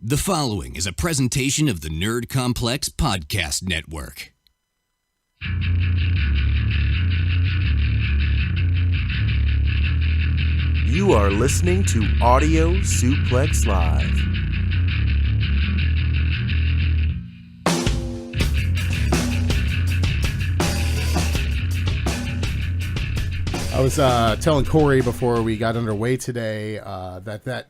The following is a presentation of the Nerd Complex Podcast Network. You are listening to Audio Suplex Live. I was telling Corey before we got underway today that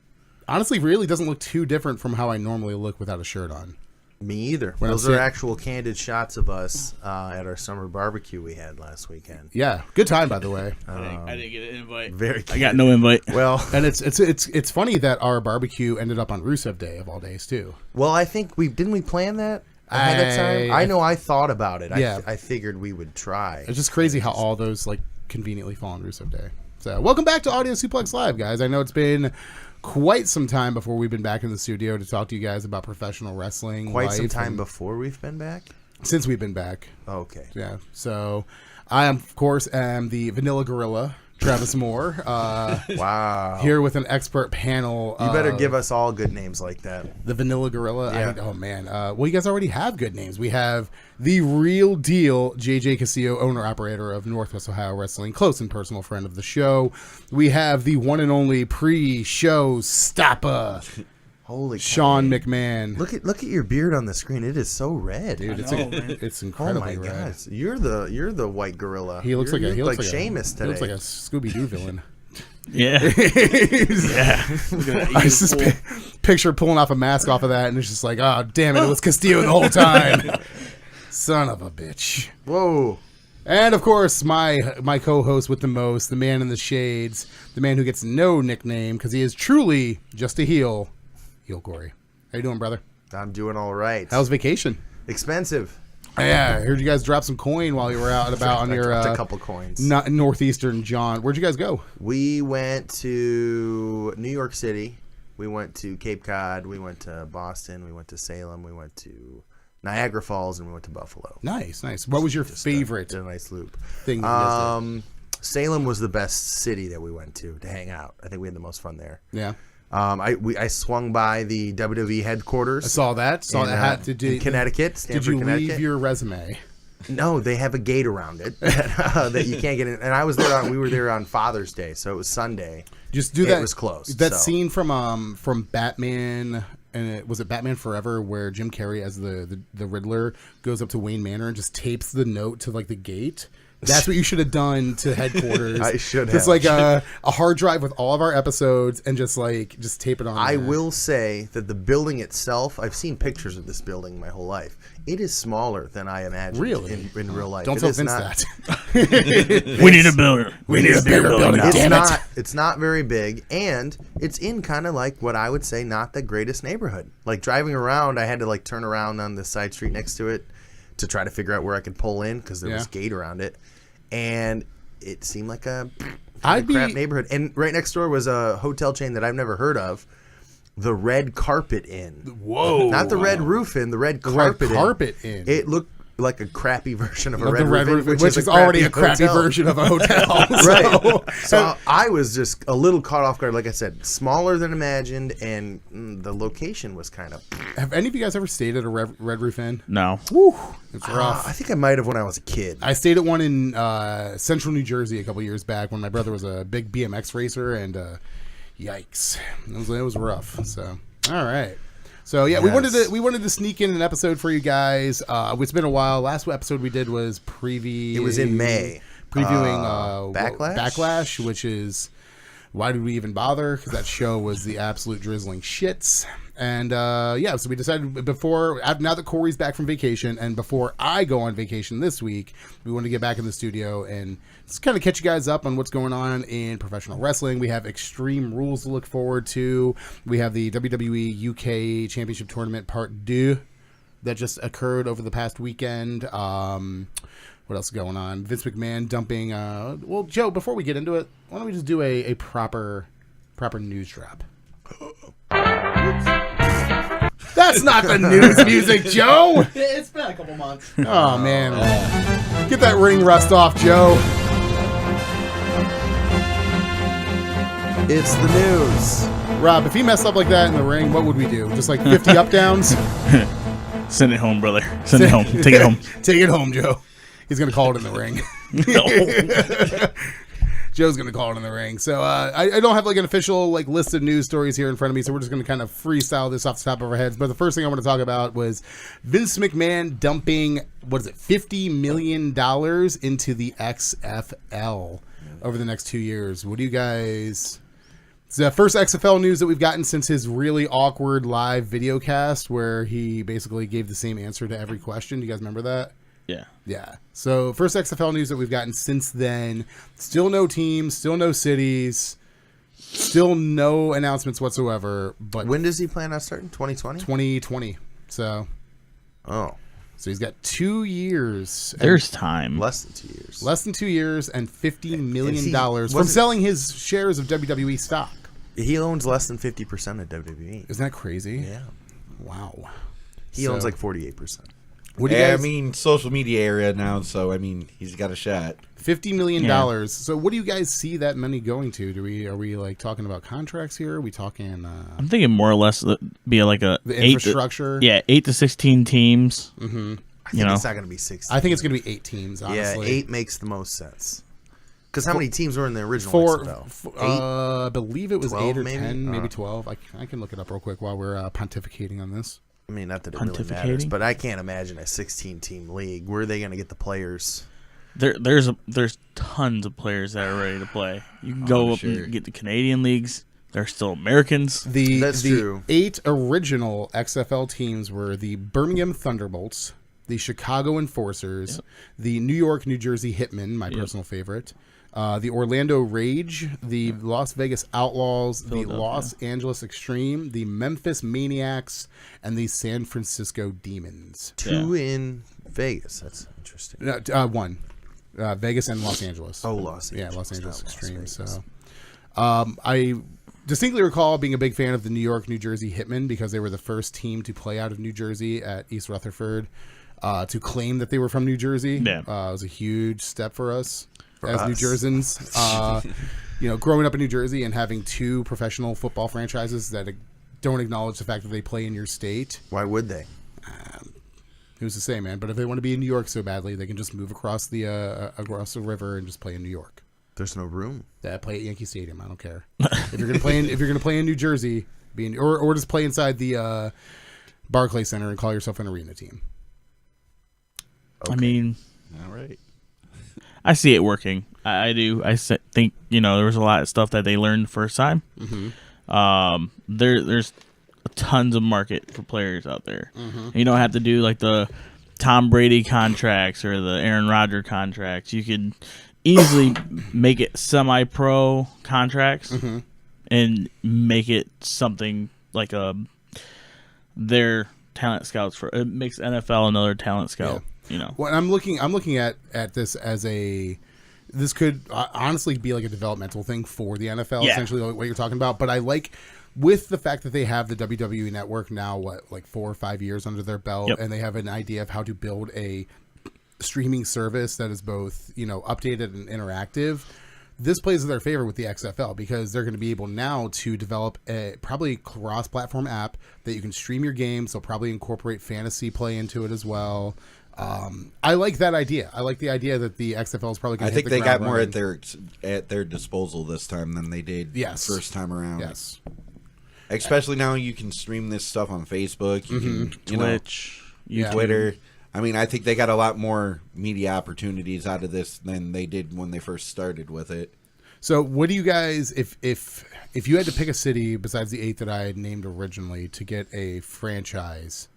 honestly really doesn't look too different from how I normally look without a shirt on. Me either. When Those are actual candid shots of us at our summer barbecue we had last weekend. Yeah, good time, by the way. I didn't get an invite. Very I got no invite. Well, And it's funny that our barbecue ended up on Rusev Day of all days too. well, I think didn't we plan that ahead of time? I know I thought about it. Yeah. I figured we would try. It's just crazy how all those like conveniently fall on Rusev Day. So welcome back to Audio Suplex Live, guys. I know it's been quite some time before we've been back in the studio to talk to you guys about professional wrestling. Quite some time before we've been back? Since we've been back. Okay. Yeah. So I, of course, am the Vanilla Gorilla, Travis Moore. Wow. Here with an expert panel. You better give us all good names like that. The Vanilla Gorilla. Yeah. Oh, man. Well, you guys already have good names. We have the real deal JJ Castillo, owner-operator of Northwest Ohio Wrestling, close and personal friend of the show. We have the one and only pre-show stopper, Holy Shawn cow. McMahon. Look at your beard on the screen. It is so red. Dude, it's Oh incredibly my red. gosh. You're the white gorilla. He looks You're like Sheamus today. He looks like a Scooby-Doo villain. Yeah. Yeah. I just picture pulling off a mask off of that, and it's just like, oh, damn it was Castillo the whole time. Son of a bitch. Whoa. And, of course, my co-host with the most, the man in the shades, the man who gets no nickname because he is truly just a heel Corey. How you doing, brother? I'm doing all right. How's vacation? Expensive. Yeah, I heard you guys drop some coin while you were out and about on your a couple coins. Not northeastern John. Where'd you guys go? We went to New York City. We went to Cape Cod. We went to Boston. We went to Salem. We went to Niagara Falls, and we went to Buffalo. Nice. What was your favorite Did a nice loop. thing that you guys did? Salem was the best city that we went to hang out. I think we had the most fun there. Yeah. I swung by the WWE headquarters. I saw that. In Connecticut. Did you leave your resume? No, they have a gate around it that you can't get in. And I was there. We were there on Father's Day, so it was Sunday. Just do that. It was closed. That scene from Batman, and was it Batman Forever, where Jim Carrey as the Riddler goes up to Wayne Manor and just tapes the note to like the gate. That's what you should have done to headquarters. I should have. Just like a hard drive with all of our episodes and just tape it on. I there. will say that the building itself, I've seen pictures of this building my whole life. It is smaller than I imagined in real life. Don't tell Vince that. We need a builder. We need a bigger building. It's not very big, and it's in kind of like what I would say not the greatest neighborhood. Like driving around, I had to like turn around on the side street next to it to try to figure out where I could pull in because there was gate around it. And it seemed like a crap neighborhood. And right next door was a hotel chain that I've never heard of, the Red Carpet Inn. Whoa! Not the Red Roof Inn, the Red Carpet Inn. It looked like a crappy version of a the Red Roof Inn, which is already a crappy version of a hotel. Right. So I was just a little caught off guard. Like I said, smaller than imagined, and the location was kind of... Have any of you guys ever stayed at a Red Roof Inn? No. Woo, it's rough. I think I might have when I was a kid. I stayed at one in central New Jersey a couple years back when my brother was a big BMX racer, and yikes, it was rough. So, all right. So yeah, Yes. we wanted to sneak in an episode for you guys. It's been a while. Last episode we did was It was in May. Previewing Backlash, which is why did we even bother? Because that show was the absolute drizzling shits. And so we decided now that Corey's back from vacation and before I go on vacation this week, we want to get back in the studio and just kind of catch you guys up on what's going on in professional wrestling. We have Extreme Rules to look forward to. We have the WWE UK Championship Tournament Part 2 that just occurred over the past weekend. What else is going on? Vince McMahon dumping... well, Joe, before we get into it, why don't we just do a proper news drop? That's not the news music, Joe! It's been a couple months. Oh, man. Get that ring rust off, Joe. It's the news. Rob, if he messed up like that in the ring, what would we do? Just like 50 up downs? Send it home, brother. Send it home. Take it home. Take it home, Joe. He's going to call it in the ring. No. Joe's going to call it in the ring. So I don't have like an official like list of news stories here in front of me, so we're just going to kind of freestyle this off the top of our heads. But the first thing I want to talk about was Vince McMahon dumping, $50 million into the XFL over the next 2 years. What do you guys... It's the first XFL news that we've gotten since his really awkward live video cast where he basically gave the same answer to every question. Do you guys remember that? Yeah. Yeah. So first XFL news that we've gotten since then. Still no teams, still no cities, still no announcements whatsoever. But when does he plan on starting? 2020? 2020. So he's got 2 years. There's time. Less than 2 years. Less than 2 years and $50 million from selling his shares of WWE stock. He owns less than 50% of WWE. Isn't that crazy? Yeah. Wow. He owns like 48%. What do you guys... I mean, social media area now, so I mean, he's got a shot. $50 million. Yeah. So what do you guys see that money going to? Are we like talking about contracts here? Are we talking... I'm thinking more or less be like the infrastructure. 8 to 16 teams. Mm-hmm. I think it's not going to be 16. I think it's going to be 8 teams, honestly. Yeah, 8 makes the most sense. Because how many teams were in the original XFL? I believe it was 12 8 or maybe? 10, maybe 12. I can look it up real quick while we're pontificating on this. I mean, not that it really matters, but I can't imagine a 16-team league. Where are they going to get the players? There's tons of players that are ready to play. You can go up and get the Canadian leagues. They're still Americans. That's true. 8 original XFL teams were the Birmingham Thunderbolts, the Chicago Enforcers, the New York, New Jersey Hitmen, my personal favorite, the Orlando Rage, the Las Vegas Outlaws, the Los Angeles Extreme, the Memphis Maniacs, and the San Francisco Demons. 2 in Vegas. That's interesting. No, 1. Vegas and Los Angeles. Oh, Los Angeles. Yeah, Los Angeles Extreme. So, I distinctly recall being a big fan of the New York, New Jersey Hitmen because they were the first team to play out of New Jersey at East Rutherford. To claim that they were from New Jersey, it was a huge step for us. As New Jerseyans, growing up in New Jersey and having 2 professional football franchises that don't acknowledge the fact that they play in your state. Why would they? Who's to say, man? But if they want to be in New York so badly, they can just move across the river and just play in New York. There's no room. Play at Yankee Stadium. I don't care. If you're gonna play in New Jersey, or just play inside the Barclays Center and call yourself an arena team. Okay. I mean, all right. I see it working. I do. I think there was a lot of stuff that they learned the first time. Mm-hmm. There's tons of market for players out there. Mm-hmm. You don't have to do like the Tom Brady contracts or the Aaron Rodgers contracts. You could easily make it semi-pro contracts and make it something like their talent scouts for. It makes NFL another talent scout. Yeah. Well, I'm looking at this as this could honestly be like a developmental thing for the NFL, essentially what you're talking about. But I like with the fact that they have the WWE Network now, like 4 or 5 years under their belt, and they have an idea of how to build a streaming service that is both, updated and interactive. This plays to their favor with the XFL because they're going to be able now to develop a probably cross-platform app that you can stream your games. They'll probably incorporate fantasy play into it as well. I like that idea. I like the idea that the XFL is probably going to hit the ground running. I think they got more at their disposal this time than they did first time around. Yes. Especially now you can stream this stuff on Facebook, you can Twitch, Twitter. I mean, I think they got a lot more media opportunities out of this than they did when they first started with it. So, what do you guys, if you had to pick a city besides the 8 that I had named originally to get a franchise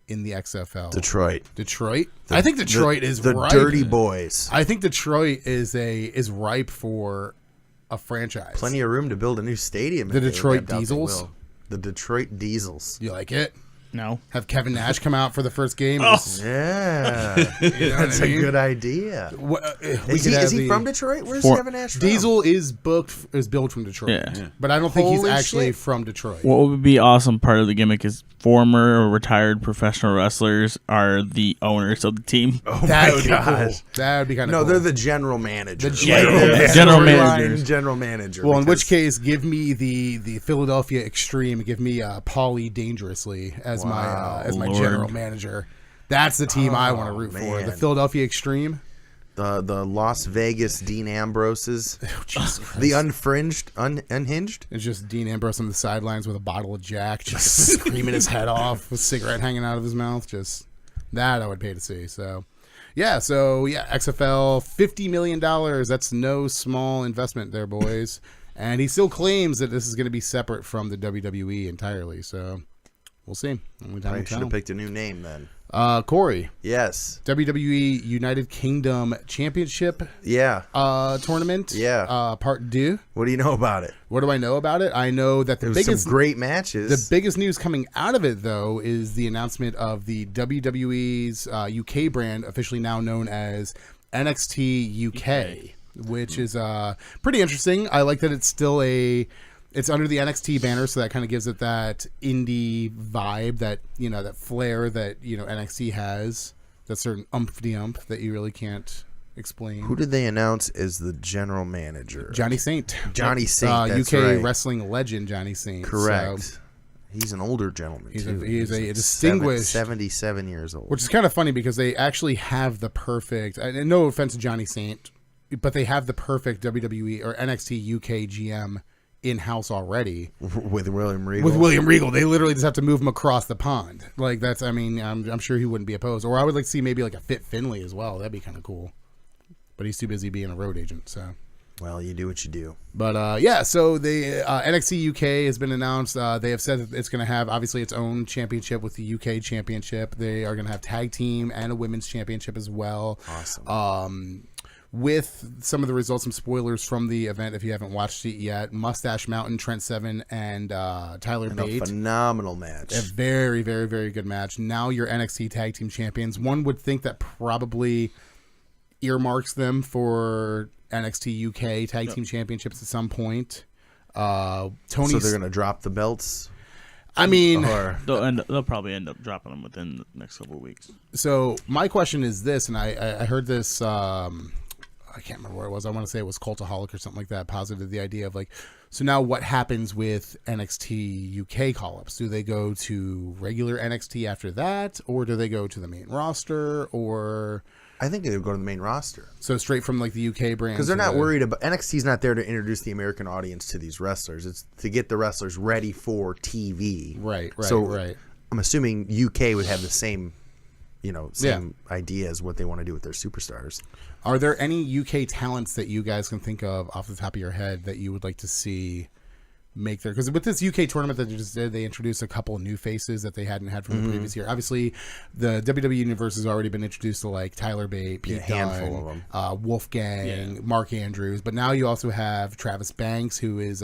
in the XFL? Detroit. I think Detroit is the ripe. Dirty Boys. I think Detroit is ripe for a franchise. Plenty of room to build a new stadium. The Detroit Diesels. The Detroit Diesels. You like it? No. Have Kevin Nash come out for the first game. Oh. Yeah, You know that's what I mean? a good idea. We Is could have he the- from Detroit? Where's For- Kevin Nash from? Diesel is billed from Detroit. Yeah. But I don't think he's Holy actually shit. from Detroit. What would be awesome part of the gimmick is former or retired professional wrestlers are the owners of the team. Oh That my would be cool. gosh. That would be kind of No, cool. they're the general manager. The general Like, they're manager. General storyline managers. General manager. Well, in which because- case, give me the Philadelphia Extreme. Give me Paulie Dangerously as Wow, my Lord. general manager. That's the team I want to root for. man. The Philadelphia Extreme. the Las Vegas Dean Ambroses, Oh, Jesus Christ. the unhinged. It's just Dean Ambrose on the sidelines with a bottle of Jack, just screaming his head off with a cigarette hanging out of his mouth. Just that I would pay to see. So, XFL, $50 million. That's no small investment there, boys. And he still claims that this is going to be separate from the WWE entirely. So, we'll see. Only time I will should have tell. picked a new name then. Corey, Yes. WWE United Kingdom Championship Yeah. tournament. Yeah. Part 2. What do you know about it? What do I know about it? I know that the There was biggest some great matches. The biggest news coming out of it, though, is the announcement of the WWE's UK brand, officially now known as NXT UK, which is pretty interesting. I like that it's still it's under the NXT banner, so that kind of gives it that indie vibe, that that flair that NXT has, that certain umph-de-umph that you really can't explain. Who did they announce as the general manager? Johnny Saint. Johnny Saint. That's UK right. wrestling legend Johnny Saint. Correct. So, He's an older gentleman. He's too. a like distinguished- 77 years old. which is kind of funny because they actually have the perfect, and no offense to Johnny Saint, but they have the perfect WWE or NXT UK GM in-house already. with William Regal. With William Regal, they literally just have to move him across the pond. Like that's, I'm sure he wouldn't be opposed. Or I would like to see maybe like a Fit Finlay as well. That'd be kind of cool. But he's too busy being a road agent, so. Well, you do what you do. But so the NXT UK has been announced. They have said that it's going to have obviously its own championship with the UK championship. They are going to have tag team and a women's championship as well. Awesome. With some of the results, some spoilers from the event if you haven't watched it yet. Mustache Mountain, Trent Seven, and Tyler A Bate. phenomenal match. A very, very, very good match. Now you're NXT tag team champions. One would think that probably earmarks them for NXT UK tag team championships at some point. So Tony's, they're going to drop the belts? I mean, Or They'll probably end up dropping them within the next couple of weeks. so my question is this, and I heard this, I can't remember where it was. I want to say it was Cultaholic or something like that, posited the idea of like, so now what happens with NXT UK call-ups? Do they go to regular NXT after that, or do they go to the main roster, or I think they would go to the main roster. so straight from like the UK brand? Because they're to not the- worried about... NXT's not there to introduce the American audience to these wrestlers. It's to get the wrestlers ready for TV. Right. So Right. I'm assuming UK would have the same, same idea as what they want to do with their superstars. Are there any UK talents that you guys can think of off the top of your head that you would like to see make their... Because with this UK tournament that they just did, they introduced a couple of new faces that they hadn't had from the previous year. Obviously, the WWE Universe has already been introduced to like Tyler Bate, Pete Yeah, a handful Dunne, of them. Wolfgang, Mark Andrews. But now you also have Travis Banks, who is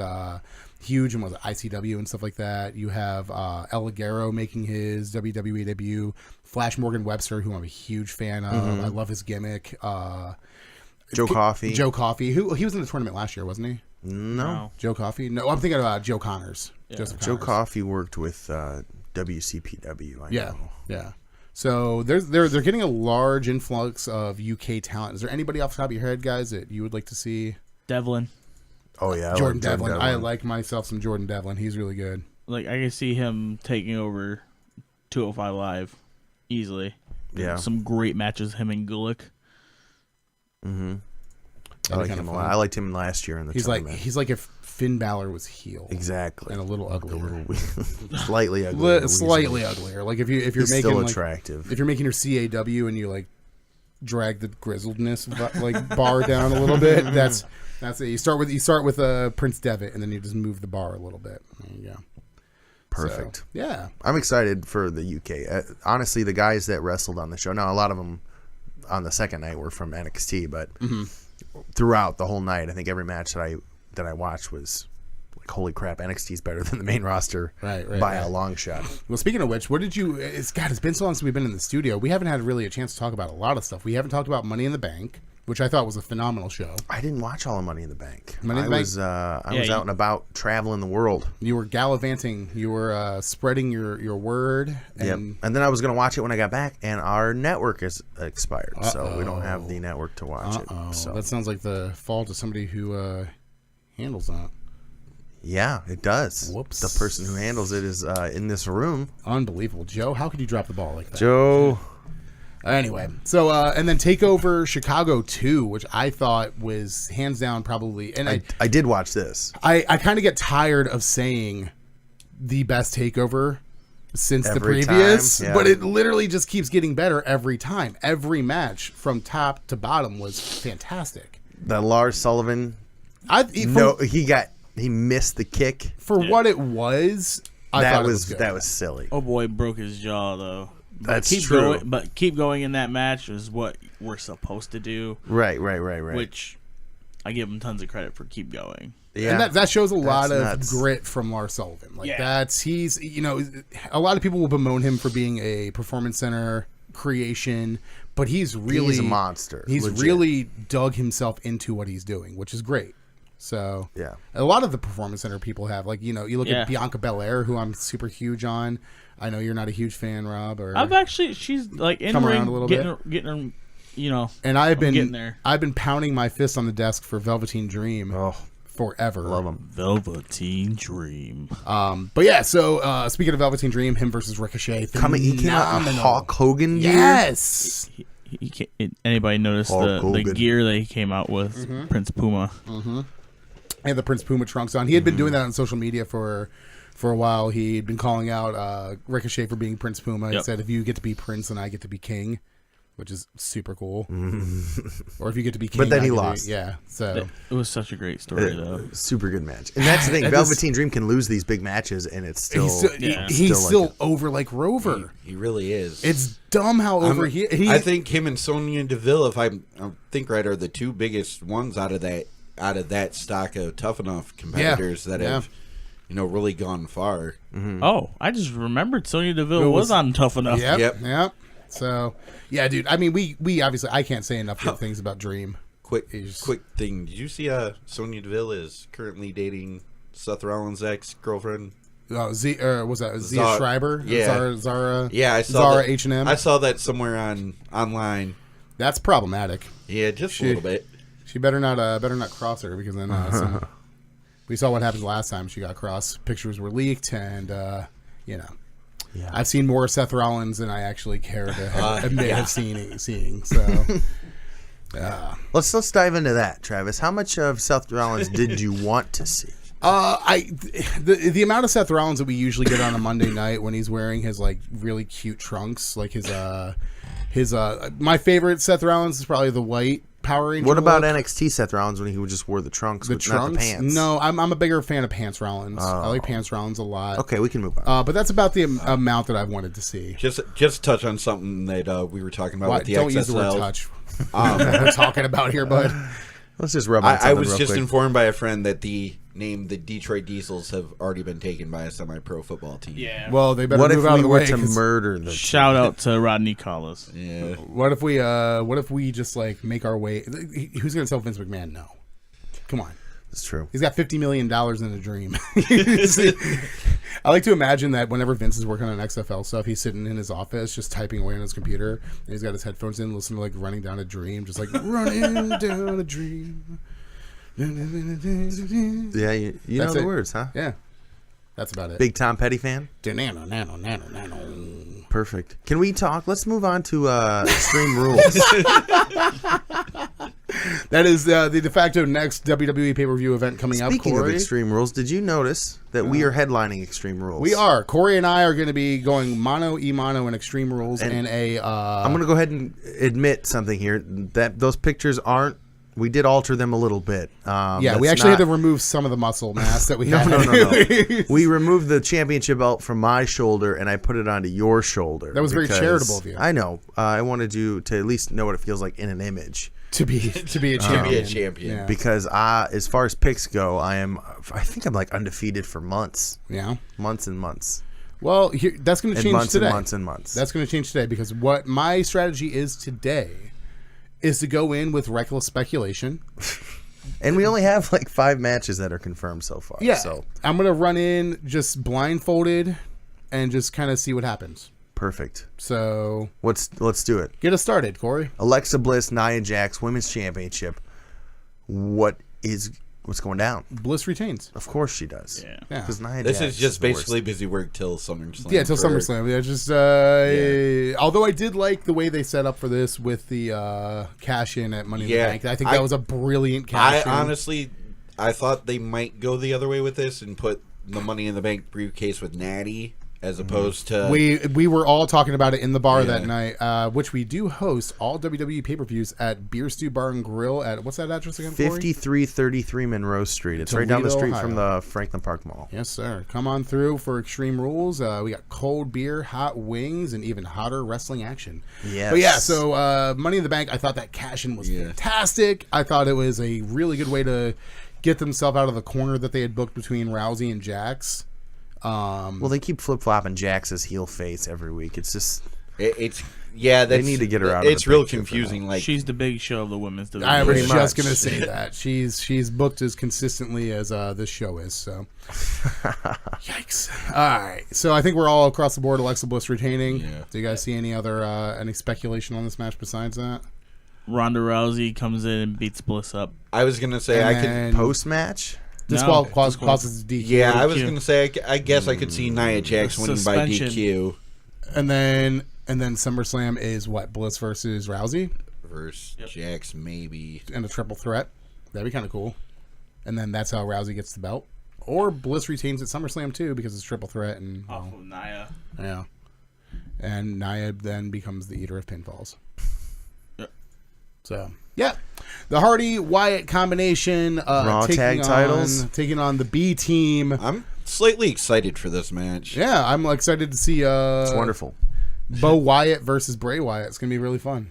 huge and was at ICW and stuff like that. You have El Ligero making his WWE debut. Flash Morgan Webster, who I'm a huge fan of. I love his gimmick. Joe Coffey. Joe Coffey, who he was in the tournament last year, wasn't he? No. Joe Coffey? No, I'm thinking about Joe Connors. Joseph Joe Connors. Coffey worked with WCPW. I know. Yeah. So they're getting a large influx of UK talent. Is there anybody off the top of your head, guys, that you would like to see? Devlin. Oh, yeah. I Jordan love Devlin. I like myself some Jordan Devlin. He's really good. Like, I can see him taking over 205 Live easily. Yeah. Some great matches, him and Gulick. I like him a lot. I liked him last year in the tournament. He's like if Finn Balor was heel. Exactly. And a little uglier. Slightly uglier. Slightly uglier. Like if you're He's making still like, attractive. if you're making your CAW and you like drag the grizzledness like bar down a little bit, that's it. You start with Prince Devitt and then you just move the bar a little bit. There you go. Perfect. So, yeah. I'm excited for the UK. Honestly, the guys that wrestled on the show, now a lot of them on the second night were from NXT, but throughout the whole night, I think every match that I watched was like, holy crap, NXT's better than the main roster by a long shot. Well, speaking of which, what did you? It's been so long since we've been in the studio. We haven't had really a chance to talk about a lot of stuff. We haven't talked about Money in the Bank, which I thought was a phenomenal show. I didn't watch all of Money in the Bank. Money in the Bank? I was out and about traveling the world. You were gallivanting. You were spreading your word. And And then I was going to watch it when I got back, and our network is expired, so we don't have the network to watch it. So that sounds like the fault of somebody who handles that. yeah, it does. Whoops. The person who handles it is in this room. Unbelievable. Joe, how could you drop the ball like that? Joe. Anyway, so and then TakeOver Chicago 2, which I thought was hands down probably, and I did watch this. I kind of get tired of saying the best TakeOver since Every the previous, time, yeah. but it literally just keeps getting better every time. Every match from top to bottom was fantastic. The Lars Sullivan. He missed the kick. For what it was, I thought it was good. That was silly. Oh boy, broke his jaw though. That's true. But keep going in that match is what we're supposed to do. Right. Which I give him tons of credit for. Keep going. Yeah, and that shows a lot of nuts. grit from Lars Sullivan. Like Yeah. he's a lot of people will bemoan him for being a performance center creation, but he's a monster. He's legit. really dug himself into what he's doing, which is great. So Yeah. a lot of the performance center people have, like, you look at Bianca Belair, who I'm super huge on. I know you're not a huge fan, Rob. Or She's like in come ring, around a little getting her, and I've been getting there. I've been pounding my fist on the desk for Velveteen Dream forever. Love him. Velveteen Dream. But yeah, so speaking of Velveteen Dream, him versus Ricochet, He came out in phenomenal. Hawk Hogan gear. Yes. Anybody notice the Hogan. gear that he came out with? Prince Puma. He had the Prince Puma trunks on. He had been doing that on social media for a while. He'd been calling out Ricochet for being Prince Puma. He said, if you get to be Prince, then I get to be King, which is super cool. Or if you get to be King, But then I he get to be- lost. Yeah, so It was such a great story, though. Super good match. And that's the thing. Velveteen Dream can lose these big matches, and it's still he's still over like Rover. He really is. It's dumb how over he. I think him and Sonya Deville, if I think right, are the two biggest ones out of that stock of Tough Enough competitors that have really gone far. Oh, I just remembered Sonya Deville was on Tough Enough. Yep. So, yeah, dude. I mean, we obviously I can't say enough good things about Dream. Quick thing. Did you see Sonya Deville is currently dating Seth Rollins' ex-girlfriend? Was that Zia Schreiber? Yeah. Zara. Yeah, I saw Zara that. H&M. I saw that somewhere online. That's problematic. Yeah, just a little bit. She better not cross her, because then we saw what happened last time she got crossed. Pictures were leaked, and I've seen more Seth Rollins than I actually care to admit have seeing. So Let's dive into that, Travis. How much of Seth Rollins did you want to see? The amount of Seth Rollins that we usually get on a Monday night when he's wearing his like really cute trunks, like his my favorite Seth Rollins is probably the white Power Ranger. What about look. NXT Seth Rollins when he just wore the trunks, Not the pants? No, I'm a bigger fan of Pants Rollins. I like Pants Rollins a lot. Okay, we can move on. But that's about the amount that I've wanted to see. Just touch on something that we were talking about with the Don't XSL. use the word touch. What we're talking about here, bud. Let's just rub on something I was real just quick. informed by a friend that the Detroit Diesels have already been taken by a semi-pro football team. Yeah. Well, they better What if move out of we the were way. to 'Cause murder the Shout out to Rodney Collis. Yeah. what if we just like make our way? Who's going to tell Vince McMahon no? Come on. It's true. He's got $50 million in a dream. I like to imagine that whenever Vince is working on XFL stuff, he's sitting in his office just typing away on his computer, and he's got his headphones in, listening to like Running Down a Dream, just like running down a dream. Yeah, you know the words, huh? Yeah, that's about it. Big Tom Petty fan? Nano. Perfect. Can we talk? Let's move on to Extreme Rules. That is the de facto next WWE pay-per-view event coming up. Speaking Corey. of Extreme Rules, did you notice that we are headlining Extreme Rules? We are. Corey and I are going to be going mono and Extreme Rules in a. I'm going to go ahead and admit something here. That those pictures aren't. We did alter them a little bit. Yeah, we actually had to remove some of the muscle mass that we had. No. We removed the championship belt from my shoulder, and I put it onto your shoulder. That was very charitable of you. I know. I wanted you to at least know what it feels like in an image. to be a champion. Yeah. Because as far as picks go, I think I'm like undefeated for months. Yeah. Months and months. Well, that's going to change months today. And months and months. That's going to change today because what my strategy is today is to go in with reckless speculation. And we only have like 5 matches that are confirmed so far. Yeah. So I'm going to run in just blindfolded and just kind of see what happens. perfect. So Let's do it. get us started, Corey. Alexa Bliss, Nia Jax, Women's Championship. What's going down? Bliss retains. Of course she does. Yeah. Yeah. Because Nia This Jax is just the worst. basically busy work till SummerSlam. Yeah, till SummerSlam. Yeah, just although I did like the way they set up for this with the cash in at Money in the Yeah, Bank. I think that was a brilliant cash in. Honestly, I thought they might go the other way with this and put the Money in the Bank briefcase with Natty as opposed to We were all talking about it in the bar Yeah. that night, which we do host all WWE pay-per-views at Beer Stew Bar and Grill at, what's that address again, Corey? 5333 Monroe Street. It's right down the Toledo, street from Ohio. the Franklin Park Mall. Yes, sir. Come on through for Extreme Rules. We got cold beer, hot wings, and even hotter wrestling action. Yes. But yeah, so Money in the Bank, I thought that cash-in was fantastic. I thought it was a really good way to get themselves out of the corner that they had booked between Rousey and Jax. Well, they keep flip-flopping Jax's heel face every week. It's just... it's they need to get her out of It's the real picture for confusing. Like She's the big show of the women's division. I was Pretty just much. going to say that. She's booked as consistently as this show is, so... Yikes. All right. So I think we're all across the board Alexa Bliss retaining. Yeah. Do you guys see any other any speculation on this match besides that? Ronda Rousey comes in and beats Bliss up. I was gonna say, I could. And Post-match? this No. causes DQ. Yeah, I was DQ. gonna say. I guess I could see Nia Jax winning by Suspension. DQ And then SummerSlam is what? Bliss versus Rousey versus Jax, maybe. in a triple threat. That'd be kind of cool. And then that's how Rousey gets the belt. Or Bliss retains at SummerSlam too because it's triple threat and Off of Nia. yeah. And Nia then becomes the eater of pinfalls. Yep. So yeah, the Hardy Wyatt combination. Raw tag titles. taking on the B team. I'm slightly excited for this match. Yeah, I'm excited to see It's wonderful. Bo Wyatt versus Bray Wyatt. It's gonna be really fun.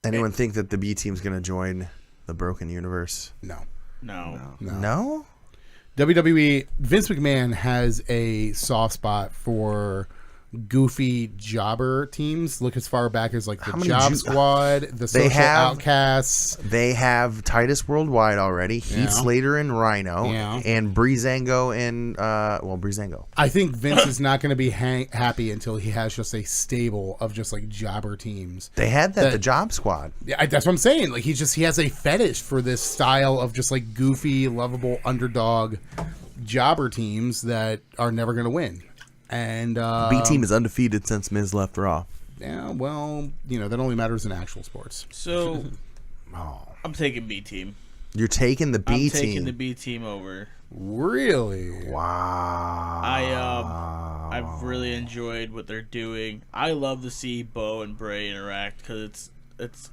Anyone think that the B team's going to join the Broken Universe? No. No? WWE, Vince McMahon has a soft spot for goofy jobber teams. Look as far back as like the How many Job Ju- Squad, the Social Outcasts. They have Titus Worldwide already, Heath Yeah. Slater and Rhino, Yeah. and Breezango and, Breezango. I think Vince is not going to be happy until he has just a stable of just like jobber teams. They had the Job Squad. Yeah, that's what I'm saying. Like he has a fetish for this style of just like goofy, lovable underdog jobber teams that are never going to win. And B team is undefeated since Miz left Raw. yeah, well, that only matters in actual sports. So I'm taking B team. You're taking the B I'm team. taking the B team over. Really? Wow. I've really enjoyed what they're doing. I love to see Bo and Bray interact because it's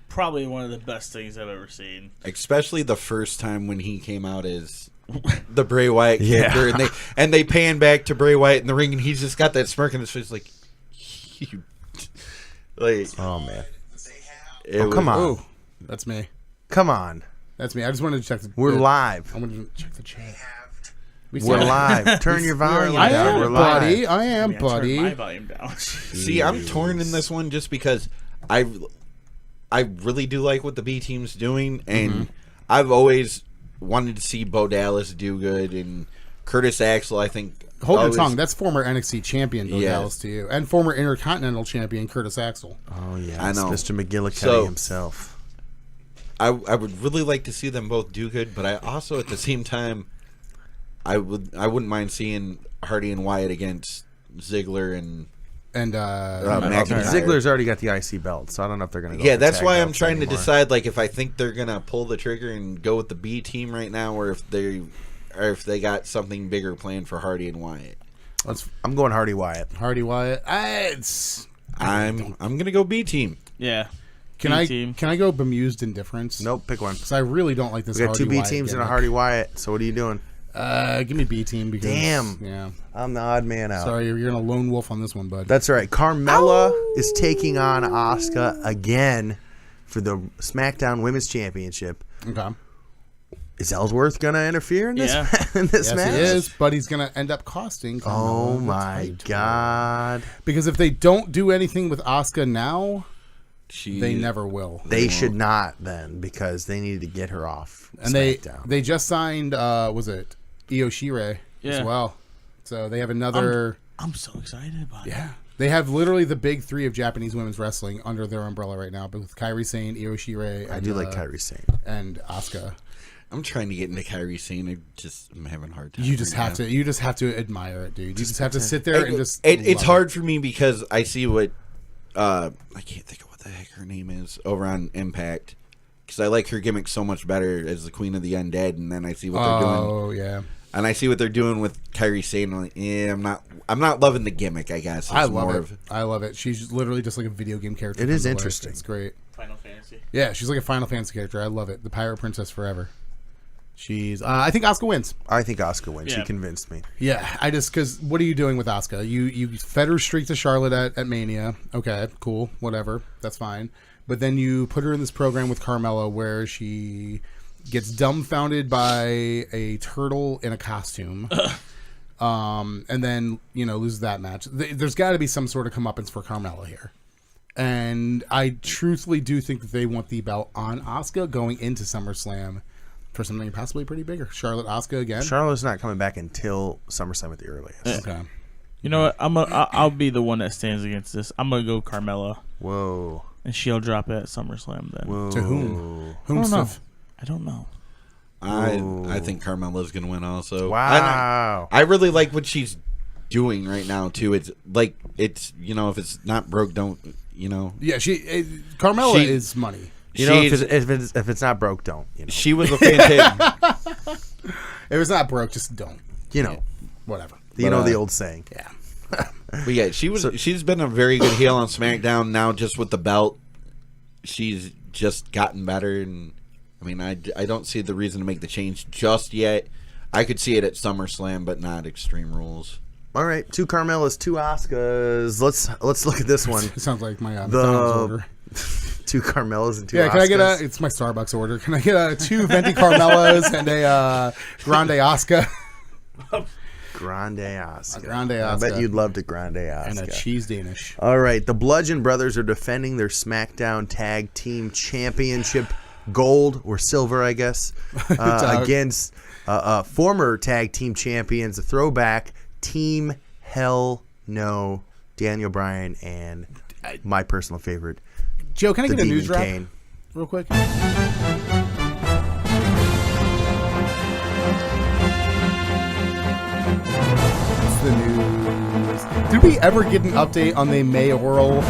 probably one of the best things I've ever seen. Especially the first time when he came out as the Bray Wyatt character, and they pan back to Bray Wyatt in the ring, and he's just got that smirk on his face, like, Oh man. come on, Oh, that's me. Come on. That's me. I just wanted to check the. We're live. I wanted to check the chat. We're live. Turn your volume I down. am, We're live. buddy. I am, Yeah, turn buddy. my volume down. See, I'm torn in this one just because I really do like what the B team's doing, and I've always wanted to see Bo Dallas do good, and Curtis Axel, I think. Hold your always- tongue. That's former NXT champion Bo Yeah. Dallas to you, and former Intercontinental champion Curtis Axel. Oh yeah. I know. Mr. McGillicuddy So- himself. I would really like to see them both do good, but I also at the same time I wouldn't mind seeing Hardy and Wyatt against Ziggler and And McIntyre. Ziggler's already got the IC belt, so I don't know if they're going to go. Yeah, for that's tag why I'm belts trying to anymore. decide like if I think they're gonna pull the trigger and go with the B team right now, or if they got something bigger planned for Hardy and Wyatt. I'm going Hardy Wyatt. Hardy Wyatt. I'm gonna go B team. Yeah. Can I go bemused indifference? Nope, pick one. Because I really don't like this. We got Hardy two B Wyatt teams and a gimmick. Hardy Wyatt. So what are you doing? Give me B team because Damn. yeah. I'm the odd man out. Sorry, you're gonna lone wolf on this one, bud. That's right. Carmella is taking on Asuka again for the SmackDown Women's Championship. Okay. Is Ellsworth going to interfere in this, Yeah. in this Yes, match? he is, but he's going to end up costing. Oh, Carmella the my title. God. Because if they don't do anything with Asuka now, She, they never will. They should not then, because they need to get her off And SmackDown. they just signed, was it Io Shirai as Yeah. well. So they have another. I'm so excited about it. Yeah. They have literally the big three of Japanese women's wrestling under their umbrella right now, but with Kairi Sane, Io Shirai, I and, do like Kairi Sane. and Asuka. I'm trying to get into Kairi Sane. I'm having a hard time. You just right have now. to. You just have to admire it, dude. You just have to sit there and just. It's love hard for me because I see what I can't think of what the heck her name is over on Impact, because I like her gimmick so much better as the Queen of the Undead, and then I see what they're doing, Oh yeah, and I see what they're doing with Kairi Sane. I'm like, I'm not loving the gimmick. I guess I It's love more it. of- I love it. She's literally just like a video game character. It is come to life. interesting. It's great. Final Fantasy. Yeah, she's like a Final Fantasy character. I love it. The Pirate Princess forever. She's. I think Asuka wins. I think Asuka wins. She Yeah. convinced me. Yeah, because what are you doing with Asuka? You fed her streak to Charlotte at Mania. Okay, cool, whatever, that's fine. But then you put her in this program with Carmella where she gets dumbfounded by a turtle in a costume, and then loses that match. There's got to be some sort of comeuppance for Carmella here, and I truthfully do think that they want the belt on Asuka going into SummerSlam. For something possibly pretty bigger. Charlotte Asuka again. Charlotte's not coming back until SummerSlam at the earliest. Okay. You know what? I'll be the one that stands against this. I'm gonna go Carmella, Whoa. and she'll drop it at SummerSlam. Then Whoa. To whom? I don't know. I don't know. I think Carmella's gonna win also. Wow. I really like what she's doing right now too. It's like if it's not broke, don't Yeah, Carmella She- is money. You know, She's- if it's not broke, don't. She was a fantastic. If it's not broke, just don't. Whatever. You know But, the old saying. Yeah. But yeah, she's been a very good heel on SmackDown. Now just with the belt, she's just gotten better. And I mean, I don't see the reason to make the change just yet. I could see it at SummerSlam, but not Extreme Rules. All right, 2 Carmellas, 2 Asukas. Let's look at this one. It sounds like my McDonald's order. 2 Carmellas and 2 Yeah, Asukas. can I get it's my Starbucks order. Can I get 2 Venti Carmellas and a Grande Asuka? Grande Asuka. Grande I Asuka. bet you'd love to Grande Asuka. And a cheese Danish. All right, the Bludgeon Brothers are defending their SmackDown Tag Team Championship gold or silver, I guess, against former Tag Team Champions, the throwback Team Hell No, Daniel Bryan and my personal favorite, Joe, can I the get a news Demon wrap Kane. real quick? What's the news? Did we ever get an update on the mayoral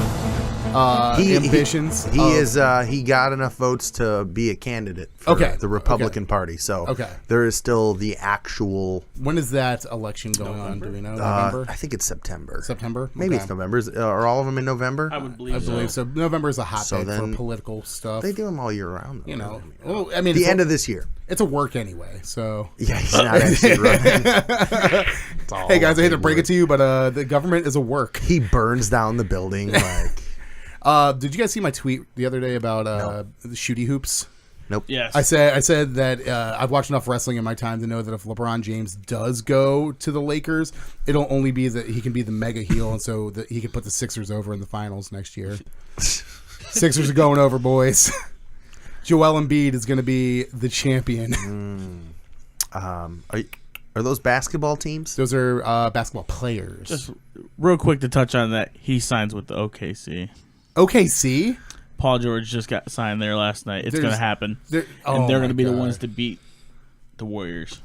ambitions? He got enough votes to be a candidate for the Republican Party. So there is still the actual. When is that election going on? Do we know? November? I think it's September. September? Maybe it's Okay. November. Are all of them in November? I would believe. I believe so. November is a hotbed So for then political stuff. They do them all year round. Though, Well, I mean, the it's end of this year. It's a work anyway, so. Yeah, he's not actually running. Hey guys, I hate to break it to you, but the government is a work. He burns down the building. Like, did you guys see my tweet the other day about the shooty hoops? nope. Yes. I said that I've watched enough wrestling in my time to know that if LeBron James does go to the Lakers, it'll only be that he can be the mega heel, and so that he can put the Sixers over in the finals next year. Sixers are going over, boys. Joel Embiid is going to be the champion. Are those basketball teams? Those are basketball players. Just real quick to touch on that, he signs with the OKC. OKC? Paul George just got signed there last night. It's going to happen. they're And they're going to be the God. ones to beat the Warriors.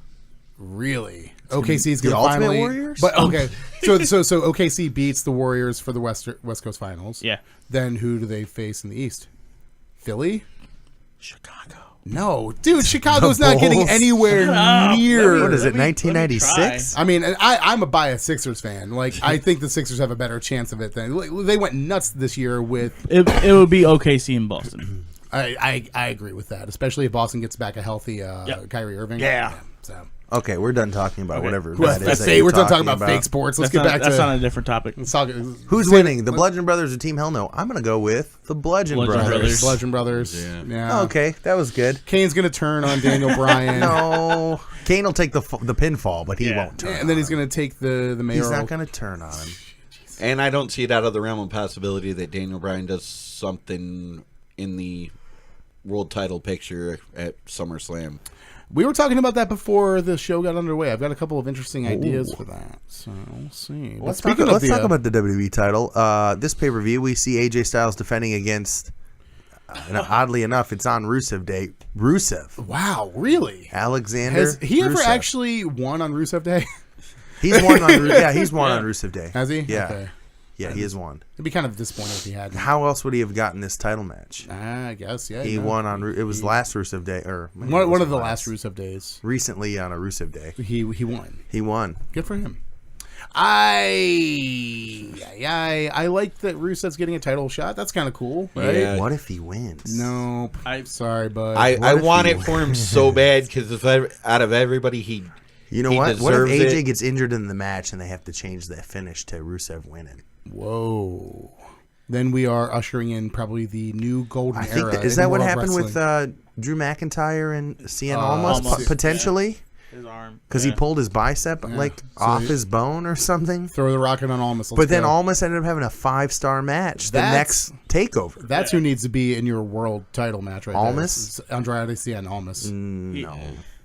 Really? OKC is The going to Ultimate finally. Warriors? But okay, so OKC beats the Warriors for the West Coast Finals. Yeah. Then who do they face in the East? Philly? Chicago. No, dude, Chicago's not getting Bulls. anywhere up. near. What is it, Let me 1996? I mean, and I'm a biased Sixers fan. Like, I think the Sixers have a better chance of it than they went nuts this year with. It would be OKC in Boston. I agree with that, especially if Boston gets back a healthy Kyrie Irving. Yeah. So Okay, we're done talking about whatever Well, that is. we're done talking about fake sports. Let's get back to... That's on a different topic. Let's talk, Who's winning, the Bludgeon Brothers or Team Hell No? I'm going to go with the Bludgeon Brothers. Bludgeon Brothers. Yeah. Oh, okay, that was good. Kane's going to turn on Daniel Bryan. No. Kane will take the pinfall, but he won't turn and then he's going to take the mayoral. He's not going to turn on him. And I don't see it out of the realm of possibility that Daniel Bryan does something in the world title picture at SummerSlam. We were talking about that before the show got underway. I've got a couple of interesting ideas for that. So we'll see. Let's talk about the WWE title. This pay-per-view, we see AJ Styles defending against, oddly enough, it's on Rusev Day. Rusev. Wow, really? Alexander Has he ever Rusev. actually won on Rusev Day? He's won on Rusev Day. Has he? Yeah. Okay. Yeah, he has won. It'd be kind of disappointing if he hadn't. How else would he have gotten this title match? I guess, yeah. He won on. It was last Rusev Day, or one of the last Rusev days. Recently on a Rusev Day, he won. He won. Good for him. I like that Rusev's getting a title shot. That's kind of cool, right? Yeah. What if he wins? Nope. Sorry, bud. I want it for him so bad because out of everybody, You know he what? What if deserves AJ it. gets injured in the match and they have to change that finish to Rusev winning? Whoa. Then we are ushering in probably the new golden era. Is that what World happened Wrestling. with Drew McIntyre and Cien Almas Almas, potentially? His arm. Because he pulled his bicep off So his bone or something. Throw the rocket on Almas. But then Almas ended up having a 5-star match the next takeover. That's who needs to be in your world title match right Almas? there. Andrade Cien Almas. No.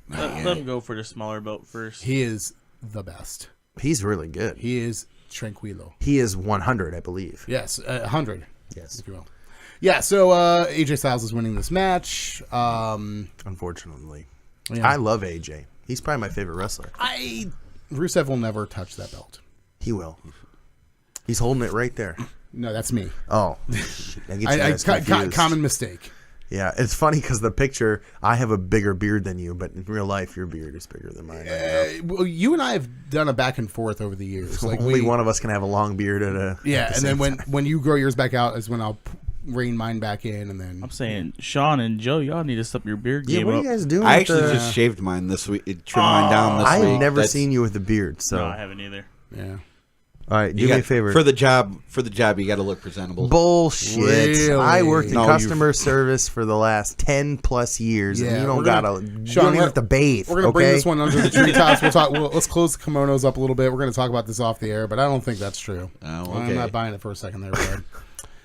Let him go for the smaller belt first. He is the best. He's really good. He is tranquilo. He is 100, I believe. Yes, 100. Yes. If you will. Yeah, so AJ Styles is winning this match. Unfortunately. Yeah. I love AJ. He's probably my favorite wrestler. Rusev will never touch that belt. He will. He's holding it right there. No, that's me. Oh. I get you guys confused. Common mistake. Yeah, it's funny because the picture, I have a bigger beard than you, but in real life, your beard is bigger than mine. Well, you and I have done a back and forth over the years. Like Only one of us can have a long beard at a. Yeah, and then when you grow yours back out is when I'll rein mine back in, and then I'm saying, Shawn and Joe, y'all need to step your beard Yeah, game what are up. you guys doing? I with actually the- just shaved mine this week. Trimmed mine down this week. I've never That's- seen you with a beard, so. No, I haven't either. yeah. All right, do you me a got- favor. for the job. For the job, you got to look presentable. Bullshit. Really? I worked in No, customer service for the last 10 plus years, Yeah, and you don't we're gonna- gotta. You Sean, don't even have to bathe. We're gonna okay? bring this one under the treetops. Let's close the kimonos up a little bit. We're gonna talk about this off the air, but I don't think that's true. Oh, okay. I'm not buying it for a second there, bud.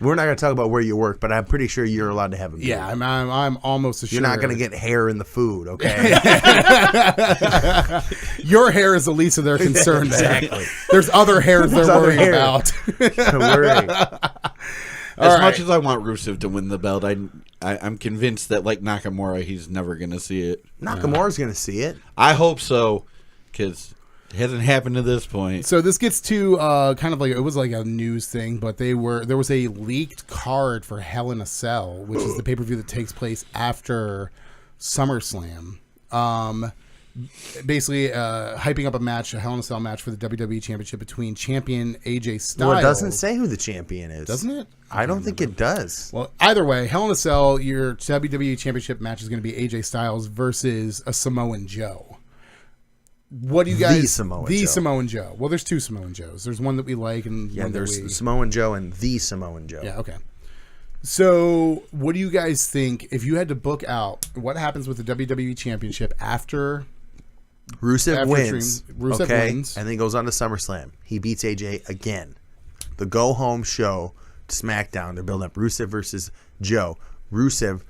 We're not gonna talk about where you work, but I'm pretty sure you're allowed to have a beard. Yeah, I'm almost assured. You're not gonna get hair in the food, okay? Your hair is the least of their concern. Exactly. There's other hairs they're other worried hair. about. Don't worry. As All much right. as I want Rusev to win the belt, I'm convinced that like Nakamura, he's never gonna see it. Nakamura's gonna see it. I hope so, because it hasn't happened to this point. So this gets to kind of like it was like a news thing, but there was a leaked card for Hell in a Cell, which is the pay per view that takes place after SummerSlam. Basically, hyping up a Hell in a Cell match for the WWE Championship between champion AJ Styles. Well, it doesn't say who the champion is, Doesn't it? I don't think it does. Well, either way, Hell in a Cell, your WWE Championship match is going to be AJ Styles versus a Samoan Joe. What do you guys? The Samoan Joe. Samoan Joe. Well, there's two Samoan Joes. There's one that we like and Yeah, one that there's we... Samoan Joe and the Samoan Joe. Yeah, okay. So, what do you guys think if you had to book out what happens with the WWE Championship after Rusev wins. Rusev wins. And then goes on to SummerSlam. He beats AJ again. The go home show to SmackDown to build up Rusev versus Joe. Rusev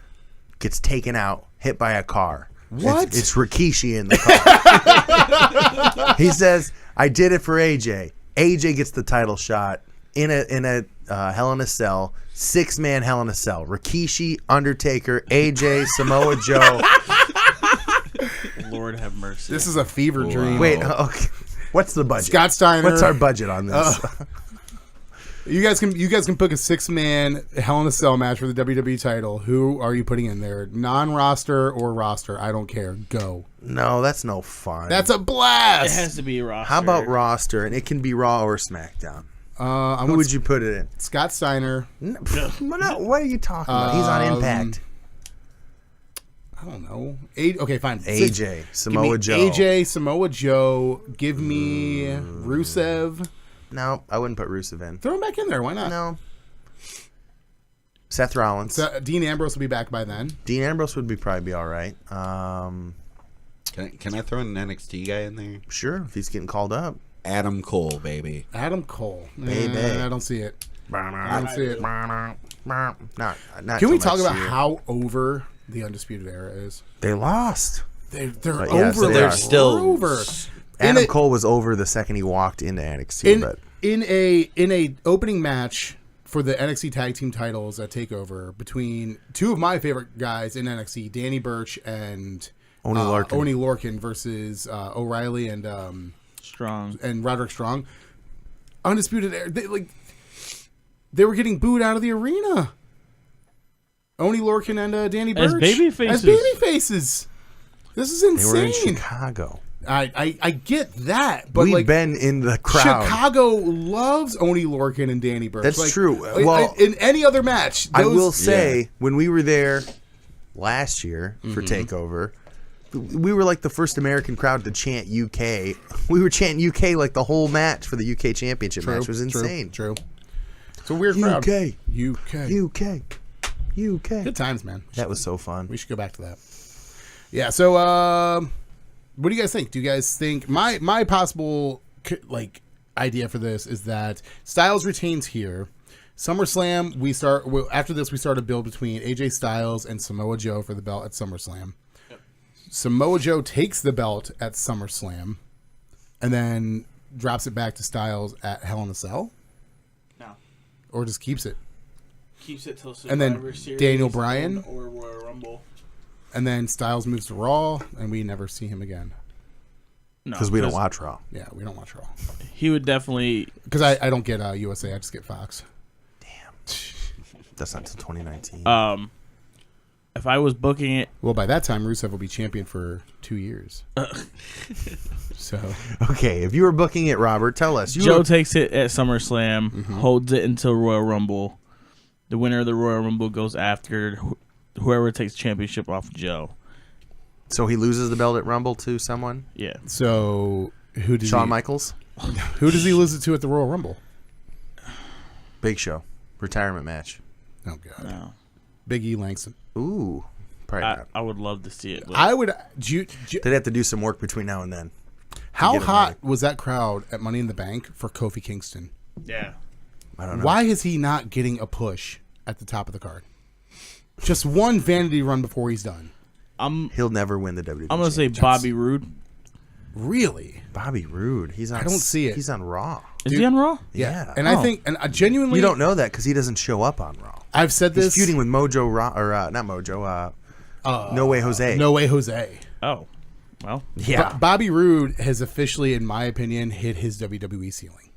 gets taken out, hit by a car. What? It's Rikishi in the car. He says, "I did it for AJ." AJ gets the title shot in a Hell in a Cell, 6-man Hell in a Cell. Rikishi, Undertaker, AJ, Samoa Joe. Lord have mercy. This is a fever dream. Wait, okay. What's the budget? Scott Steiner. What's our budget on this? You guys can book a 6-man Hell in a Cell match for the WWE title. Who are you putting in there? Non-roster or roster? I don't care. Go. No, that's no fun. That's a blast. It has to be a roster. How about roster? And it can be Raw or SmackDown. Who would you put it in? Scott Steiner. No, what are you talking about? He's on Impact. I don't know. Okay, fine. AJ, Samoa Joe. AJ, Samoa Joe. Give me Rusev. No, I wouldn't put Rusev in. Throw him back in there. Why not? No. Seth Rollins. Dean Ambrose will be back by then. Dean Ambrose would probably be all right. Can I throw an NXT guy in there? Sure, if he's getting called up. Adam Cole, baby. Adam Cole. Baby. I don't see it. I don't see it. Not Can we till talk next about year. how over the Undisputed Era is? They lost? They're But over. yes, they They're are. still over. Adam Cole was over the second he walked into NXT. But In a opening match for the NXT Tag Team titles at TakeOver between two of my favorite guys in NXT, Danny Burch and Oney Lorcan. Oney Lorcan versus O'Reilly and Strong. Roderick Strong. Undisputed Era. They were getting booed out of the arena. Oney Lorcan and Danny Burch As babyfaces. As babyfaces. This is insane. they were in Chicago. I get that, but We've been in the crowd. Chicago loves Oney Lorcan and Danny Burch. That's true. Well, in any other match, I will say, when we were there last year for TakeOver, we were like the first American crowd to chant UK. We were chanting UK like the whole match for the UK Championship match. It was insane. True. It's a weird crowd. UK. Good times, man. That was so fun. We should go back to that. Yeah. So, what do you guys think? Do you guys think my possible idea for this is that Styles retains here. SummerSlam, after this we start a build between AJ Styles and Samoa Joe for the belt at SummerSlam. Yep. Samoa Joe takes the belt at SummerSlam, and then drops it back to Styles at Hell in a Cell. No. Or just keeps it. Keeps it till And then Survivor Series Daniel Bryan. or Royal Rumble. And then Styles moves to Raw, and we never see him again. No, Because we don't watch Raw. Yeah, we don't watch Raw. He would definitely. Because I don't get USA, I just get Fox. That's not until 2019. If I was booking it, Well, by that time, Rusev will be champion for 2 years. So, Okay, if you were booking it, Robert, tell us. Joe takes it at SummerSlam, holds it until Royal Rumble. The winner of the Royal Rumble goes after whoever takes championship off Joe. So he loses the belt at Rumble to someone? Yeah. so who does Shawn Michaels? Who does he lose it to at the Royal Rumble? Big Show. Retirement match. Oh God, No. Big E Langston. Ooh. Probably not. I would love to see it. But I would. They'd have to do some work between now and then. How get him hot ready. was that crowd at Money in the Bank for Kofi Kingston? yeah. I don't know. Why is he not getting a push at the top of the card? Just one vanity run before he's done. He'll never win the WWE. I'm gonna say Bobby Roode. Really? Bobby Roode. He's on. I don't see it. He's on Raw. Is he on Raw? Yeah. And I think, and I genuinely, You don't know that because he doesn't show up on Raw. I've said He's this. feuding with Mojo Raw, or not Mojo. No Way Jose. No Way Jose. Oh, well, Yeah. Bobby Roode has officially, in my opinion, hit his WWE ceiling.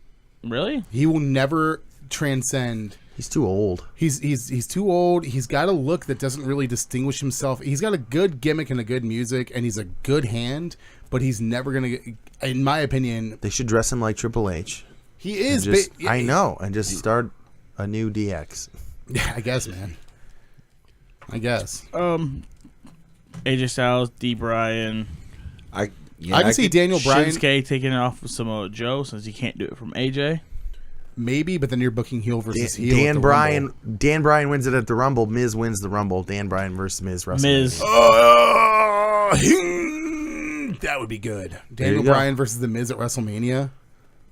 really? He will never transcend. He's too old. He's too old. He's got a look that doesn't really distinguish himself. He's got a good gimmick and a good music, and he's a good hand. But he's never gonna get. In my opinion, They should dress him like Triple H. he is. And just, I know, and just start a new DX. Yeah, I guess, man. I guess. AJ Styles, D. Bryan, I can see Daniel Bryan. Shinsuke taking it off with Samoa Joe since he can't do it from AJ. Maybe, but then you're booking heel versus heel. at Dan the Bryan. Rumble. Dan Bryan wins it at the Rumble. Miz wins the Rumble. Dan Bryan versus Miz. WrestleMania. Miz. That would be good. you Daniel go. Bryan versus The Miz at WrestleMania.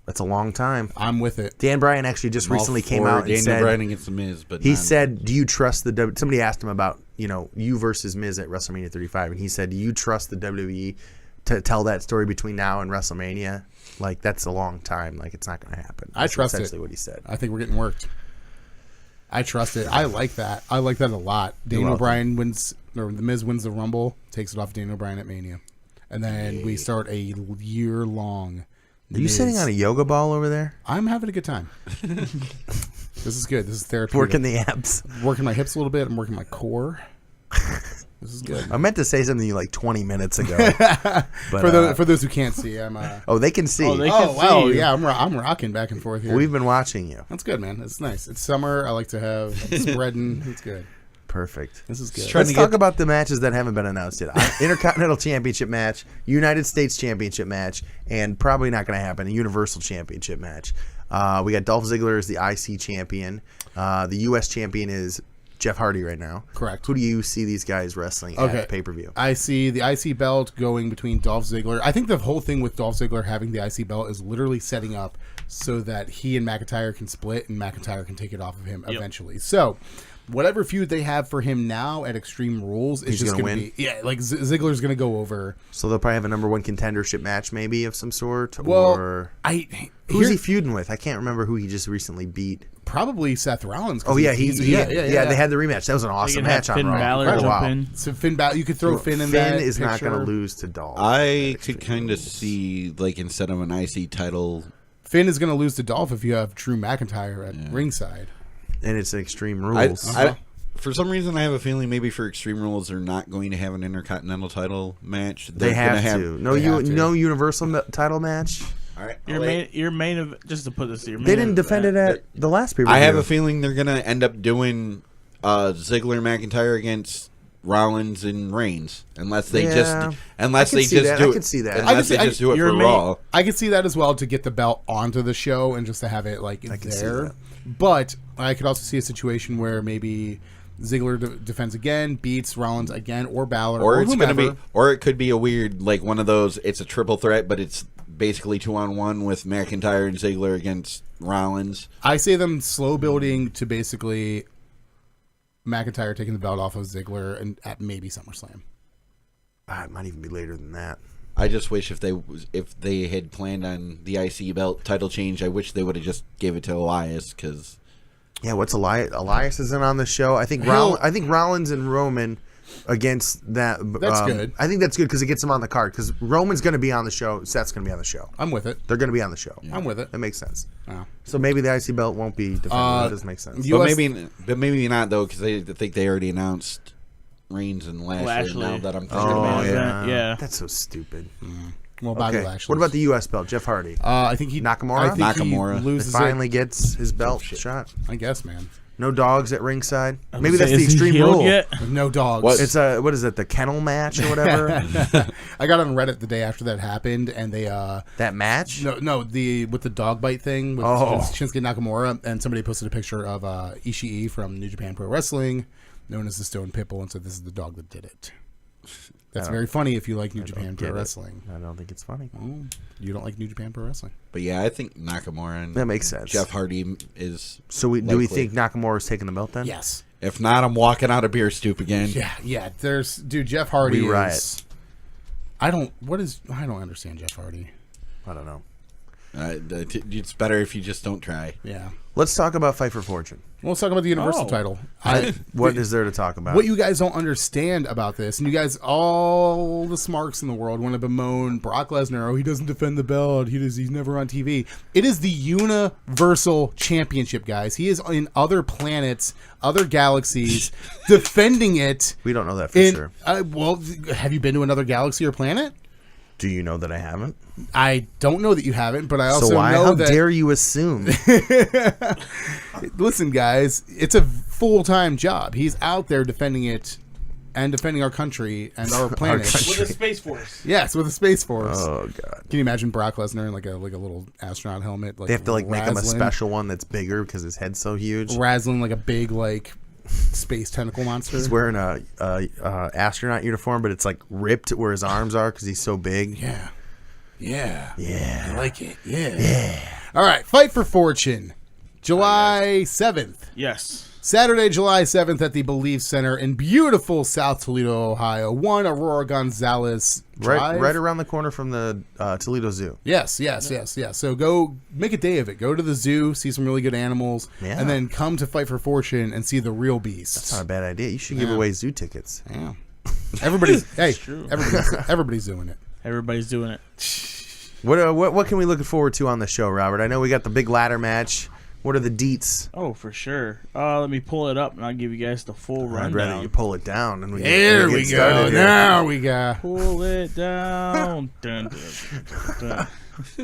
That's a long time. I'm with it. Dan Bryan actually just recently came out and Daniel said Bryan against the Miz, but he said, "Do you trust the W?" Somebody asked him about you versus Miz at WrestleMania 35, and he said, "Do you trust the WWE to tell that story between now and WrestleMania? Like that's a long time. Like it's not going to happen." I That's trust it. essentially what he said. I think we're getting worked. I trust it. I like that. I like that a lot. Daniel welcome. Bryan wins, or The Miz wins the Rumble, takes it off Daniel Bryan at Mania. And then we start a year-long. Are you sitting on a yoga ball over there? I'm having a good time. This is good. This is therapeutic. Working the abs. Working my hips a little bit. I'm working my core. This is good. I meant to say something like 20 minutes ago. But, For those who can't see, I'm. oh, they can see. Oh, they Oh can wow, see you. yeah, I'm rocking back and forth here. We've been watching you. That's good, man. It's nice. It's summer. I like to have spreading. It's good. Perfect. This is good. Let's talk about the matches that haven't been announced yet. Intercontinental Championship match, United States Championship match, and probably not going to happen, a Universal Championship match. We got Dolph Ziggler as the IC champion. The U.S. champion is Jeff Hardy right now. Correct. Who do you see these guys wrestling at pay-per-view? I see the IC belt going between Dolph Ziggler. I think the whole thing with Dolph Ziggler having the IC belt is literally setting up so that he and McIntyre can split and McIntyre can take it off of him eventually. So whatever feud they have for him now at Extreme Rules is just going to be... Yeah, like Ziggler's going to go over. So they'll probably have a number one contendership match maybe of some sort? Well, or who's he feuding with? I can't remember who he just recently beat. Probably Seth Rollins. Oh, yeah, they had the rematch. That was an awesome match on Raw. Balor jump in. So Finn Balor, you could throw Finn in that Finn is picture. not going to lose to Dolph. I could kind of see, like, instead of an IC title... Finn is going to lose to Dolph if you have Drew McIntyre at ringside. And it's an Extreme Rules. For some reason, I have a feeling maybe for Extreme Rules, they're not going to have an Intercontinental title match. They have to. No Universal title match. All right, Your main event, just to put this here. They didn't defend it at the last pay-per-view. I have a feeling they're going to end up doing Ziggler McIntyre against Rollins and Reigns, unless they just do it. I can see that. Unless they just do it for Raw. I could see that as well, to get the belt onto the show and just to have it like there. But I could also see a situation where maybe Ziggler defends again, beats Rollins again, or Balor, or it's whomever. going to be, or it could be a weird, like one of those. It's a triple threat, but it's basically 2-on-1 with McIntyre and Ziggler against Rollins. I say them slow building to basically McIntyre taking the belt off of Ziggler and at maybe SummerSlam. It might even be later than that. I just wish if they had planned on the IC belt title change, I wish they would have just gave it to Elias, because what's Elias? Elias isn't on the show. I think Rollins and Roman against that. That's good. I think that's good because it gets him on the card. Because Roman's going to be on the show. Seth's going to be on the show. I'm with it. They're going to be on the show. Yeah. I'm with it. That makes sense. Oh. So maybe the IC belt won't be defended. That doesn't make sense. But maybe not though, because I think they already announced Reigns and Lashley. Now that I'm thinking about it, yeah, that's so stupid. Well, Bobby Lashley. What about the U.S. belt? Jeff Hardy. I think Nakamura. He loses finally gets his belt shot. I guess, man. No dogs at ringside. Maybe that's the Extreme Rule. No dogs. It's what is it? The kennel match or whatever. I got on Reddit the day after that happened, and they that match. No, with the dog bite thing with Shinsuke Nakamura, and somebody posted a picture of Ishii from New Japan Pro Wrestling, known as the Stone Pitbull, and said this is the dog that did it. That's very funny if you like New Japan Pro Wrestling. I don't think it's funny. Oh, you don't like New Japan Pro Wrestling. But yeah, I think Nakamura and that makes sense. Jeff Hardy is. So do we think Nakamura is taking the belt then? Yes. If not, I'm walking out of Beer Stoop again. Yeah. Jeff Hardy. Riot. I don't understand Jeff Hardy. I don't know. It's better if you just don't try. Yeah. Let's talk about Fight for Fortune. Well, let's talk about the Universal title. What is there to talk about? What you guys don't understand about this, and you guys, all the smarks in the world, want to bemoan Brock Lesnar. Oh, he doesn't defend the belt. He's never on TV. It is the Universal Championship, guys. He is in other planets, other galaxies, defending it. We don't know that for sure. Well, have you been to another galaxy or planet? Do you know that I haven't? I don't know that you haven't, but I also know how that... dare you assume? Listen, guys, it's a full-time job. He's out there defending it and defending our country and our planet. With a Space Force. Yes, with a Space Force. Oh, God. Can you imagine Brock Lesnar in like a little astronaut helmet? They have to make him a special one that's bigger because his head's so huge. Razzling like a big space tentacle monster. He's wearing a astronaut uniform, but it's like ripped where his arms are because he's so big. Yeah. I like it. Yeah. All right. Fight for Fortune. July 7th. Yes. Saturday, July 7th at the Believe Center in beautiful South Toledo, Ohio. 1 Aurora Gonzalez Drive. Right around the corner from the Toledo Zoo. Yes. So go make a day of it. Go to the zoo, see some really good animals, and then come to Fight for Fortune and see the real beast. That's not a bad idea. You should give away zoo tickets. Yeah. Everybody's doing it. Everybody's doing it. What can we look forward to on the show, Robert? I know we got the big ladder match. What are the deets? Oh, for sure. Let me pull it up, and I'll give you guys the full rundown. I'd rather you pull it down. And there we go. Now we got. Pull it down. Dun, dun, dun.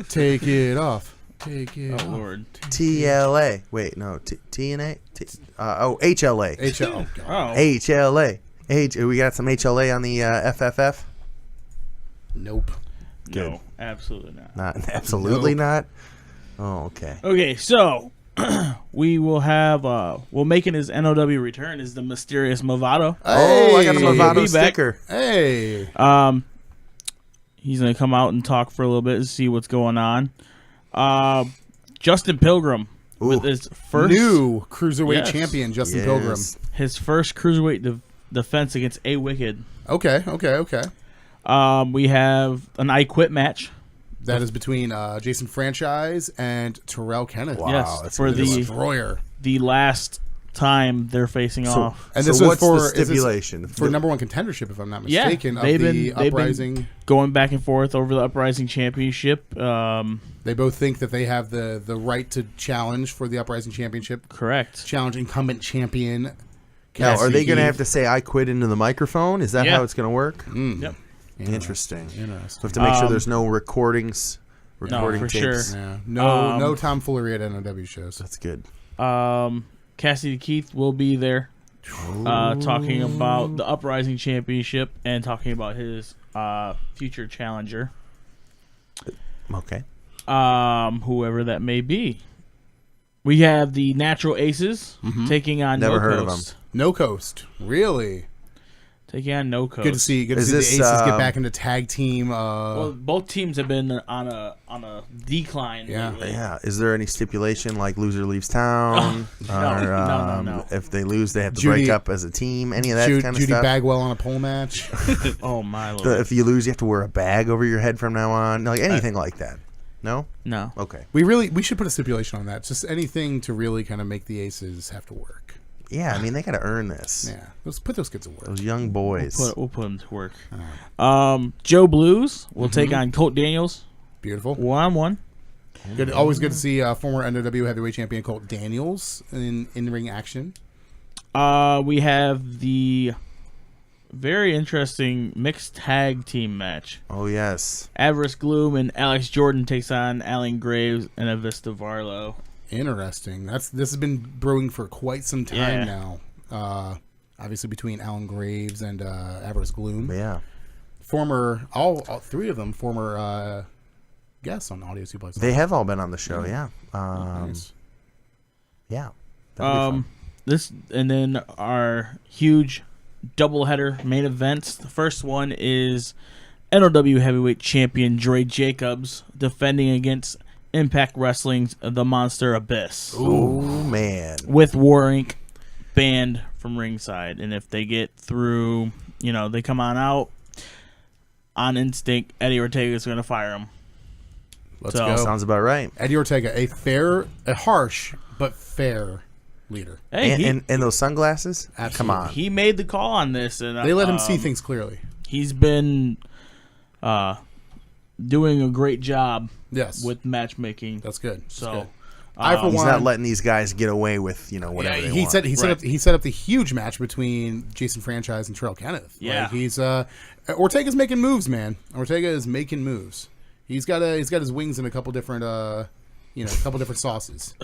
Take it off. Take it. Oh Lord. TLA. Wait, no. TNA? HLA. HL. Oh. HLA. We got some HLA on the FFF? Nope. No, absolutely not. Absolutely not? Oh, okay. Okay, so we will have making his NOW return is the mysterious Movado. Oh, I got a Hey. Movado He'll be back. sticker. Hey. He's gonna come out and talk for a little bit and see what's going on. Justin Pilgrim with his first New cruiserweight Yes. champion, Justin Yes. Pilgrim. his first cruiserweight defense against A Wicked. Okay. We have an I Quit match. That is between Jason Franchise and Terrell Kenneth. Wow, Yes, that's for a good the Destroyer. last time they're facing off. And So this what's was the stipulation? for number one contendership, if I'm not Yeah, mistaken, of they've the been Uprising. going back and forth over the Uprising Championship. They both think that they have the right to challenge for the Uprising Championship. Correct. Challenge incumbent champion. Now, are they going to Cassidy. have to say I quit into the microphone? Is that Yeah. how it's going to work? Yep. Interesting. Interesting. We have to make sure there's no recording for tapes. sure. Yeah. No tomfoolery at NOW shows. That's good. Cassidy Keith will be there talking about the Uprising Championship and talking about his future challenger, Okay. whoever that may be. We have the Natural Aces taking on Never No heard of Coast. No Coast. Really? Taking on No Coast. Good to see. Good to Is see the this, Aces get back into tag team. Well, both teams have been on a decline. Yeah. lately. Yeah. Is there any stipulation like loser leaves town? No. If they lose, they have to Judy- break up as a team. Any of that kind of Judy stuff? Bagwell on a pole match. Oh my Lord. If you lose, you have to wear a bag over your head from now on. Like anything like that. No? No. Okay. We should put a stipulation on that. Just anything to really kind of make the Aces have to work. Yeah, I mean they got to earn this. Yeah, let's put those kids to work. Those young boys. We'll put them to work. Joe Blues will take on Colt Daniels Beautiful. 1-on-1. Good. Always good to see former NOW heavyweight champion Colt Daniels in ring action. We have the very interesting mixed tag team match. Oh yes. Avarice Gloom and Alex Jordan takes on Alan Graves and Avista Varlo. Interesting. This has been brewing for quite some time Yeah. now. Obviously between Alan Graves and Avarice Gloom. Yeah. Former all three of them former guests on Audio Suplex. They have all been on the show. Yeah. Nice. Yeah. That'd be fun. This and then our huge doubleheader main events. The first one is NOW heavyweight champion Dre Jacobs defending against Impact Wrestling's The Monster Abyss. Oh man. With War Inc. banned from ringside. And if they get through, they come on out on instinct, Eddie Ortega is going to fire him. Let's So- go. Sounds about right. Eddie Ortega, a harsh but fair leader. Hey, And those sunglasses? Absolutely. Come on. he made the call on this. And They let him see things clearly. He's been doing a great job Yes. with matchmaking. That's good. That's So, good. I for He's one, not letting these guys get away with, whatever they he want. said he set Right. up he set up the huge match between Jason Franchise and Terrell Kenneth. Yeah. Like, he's Ortega's making moves, man. Ortega is making moves. He's got his wings in a couple different couple different sauces.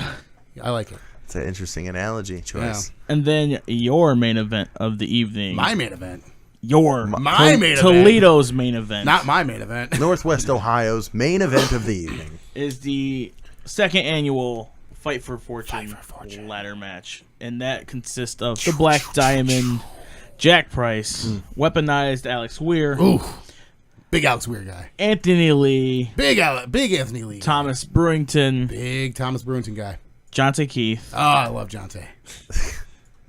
I like it. It's an interesting analogy choice. And then your main event of the evening. My main event, My main event. Toledo's main event. not my main event. Northwest Ohio's main event of the evening. is the second annual Fight for Fortune ladder match. And that consists of the Black Diamond, Jack Price, weaponized Alex Weir, Ooh, big Alex Weir guy. Anthony Lee, Big Anthony Lee. Thomas Brewington, Big Thomas Brewington guy. Jonte Keith, Oh, I love Jonte.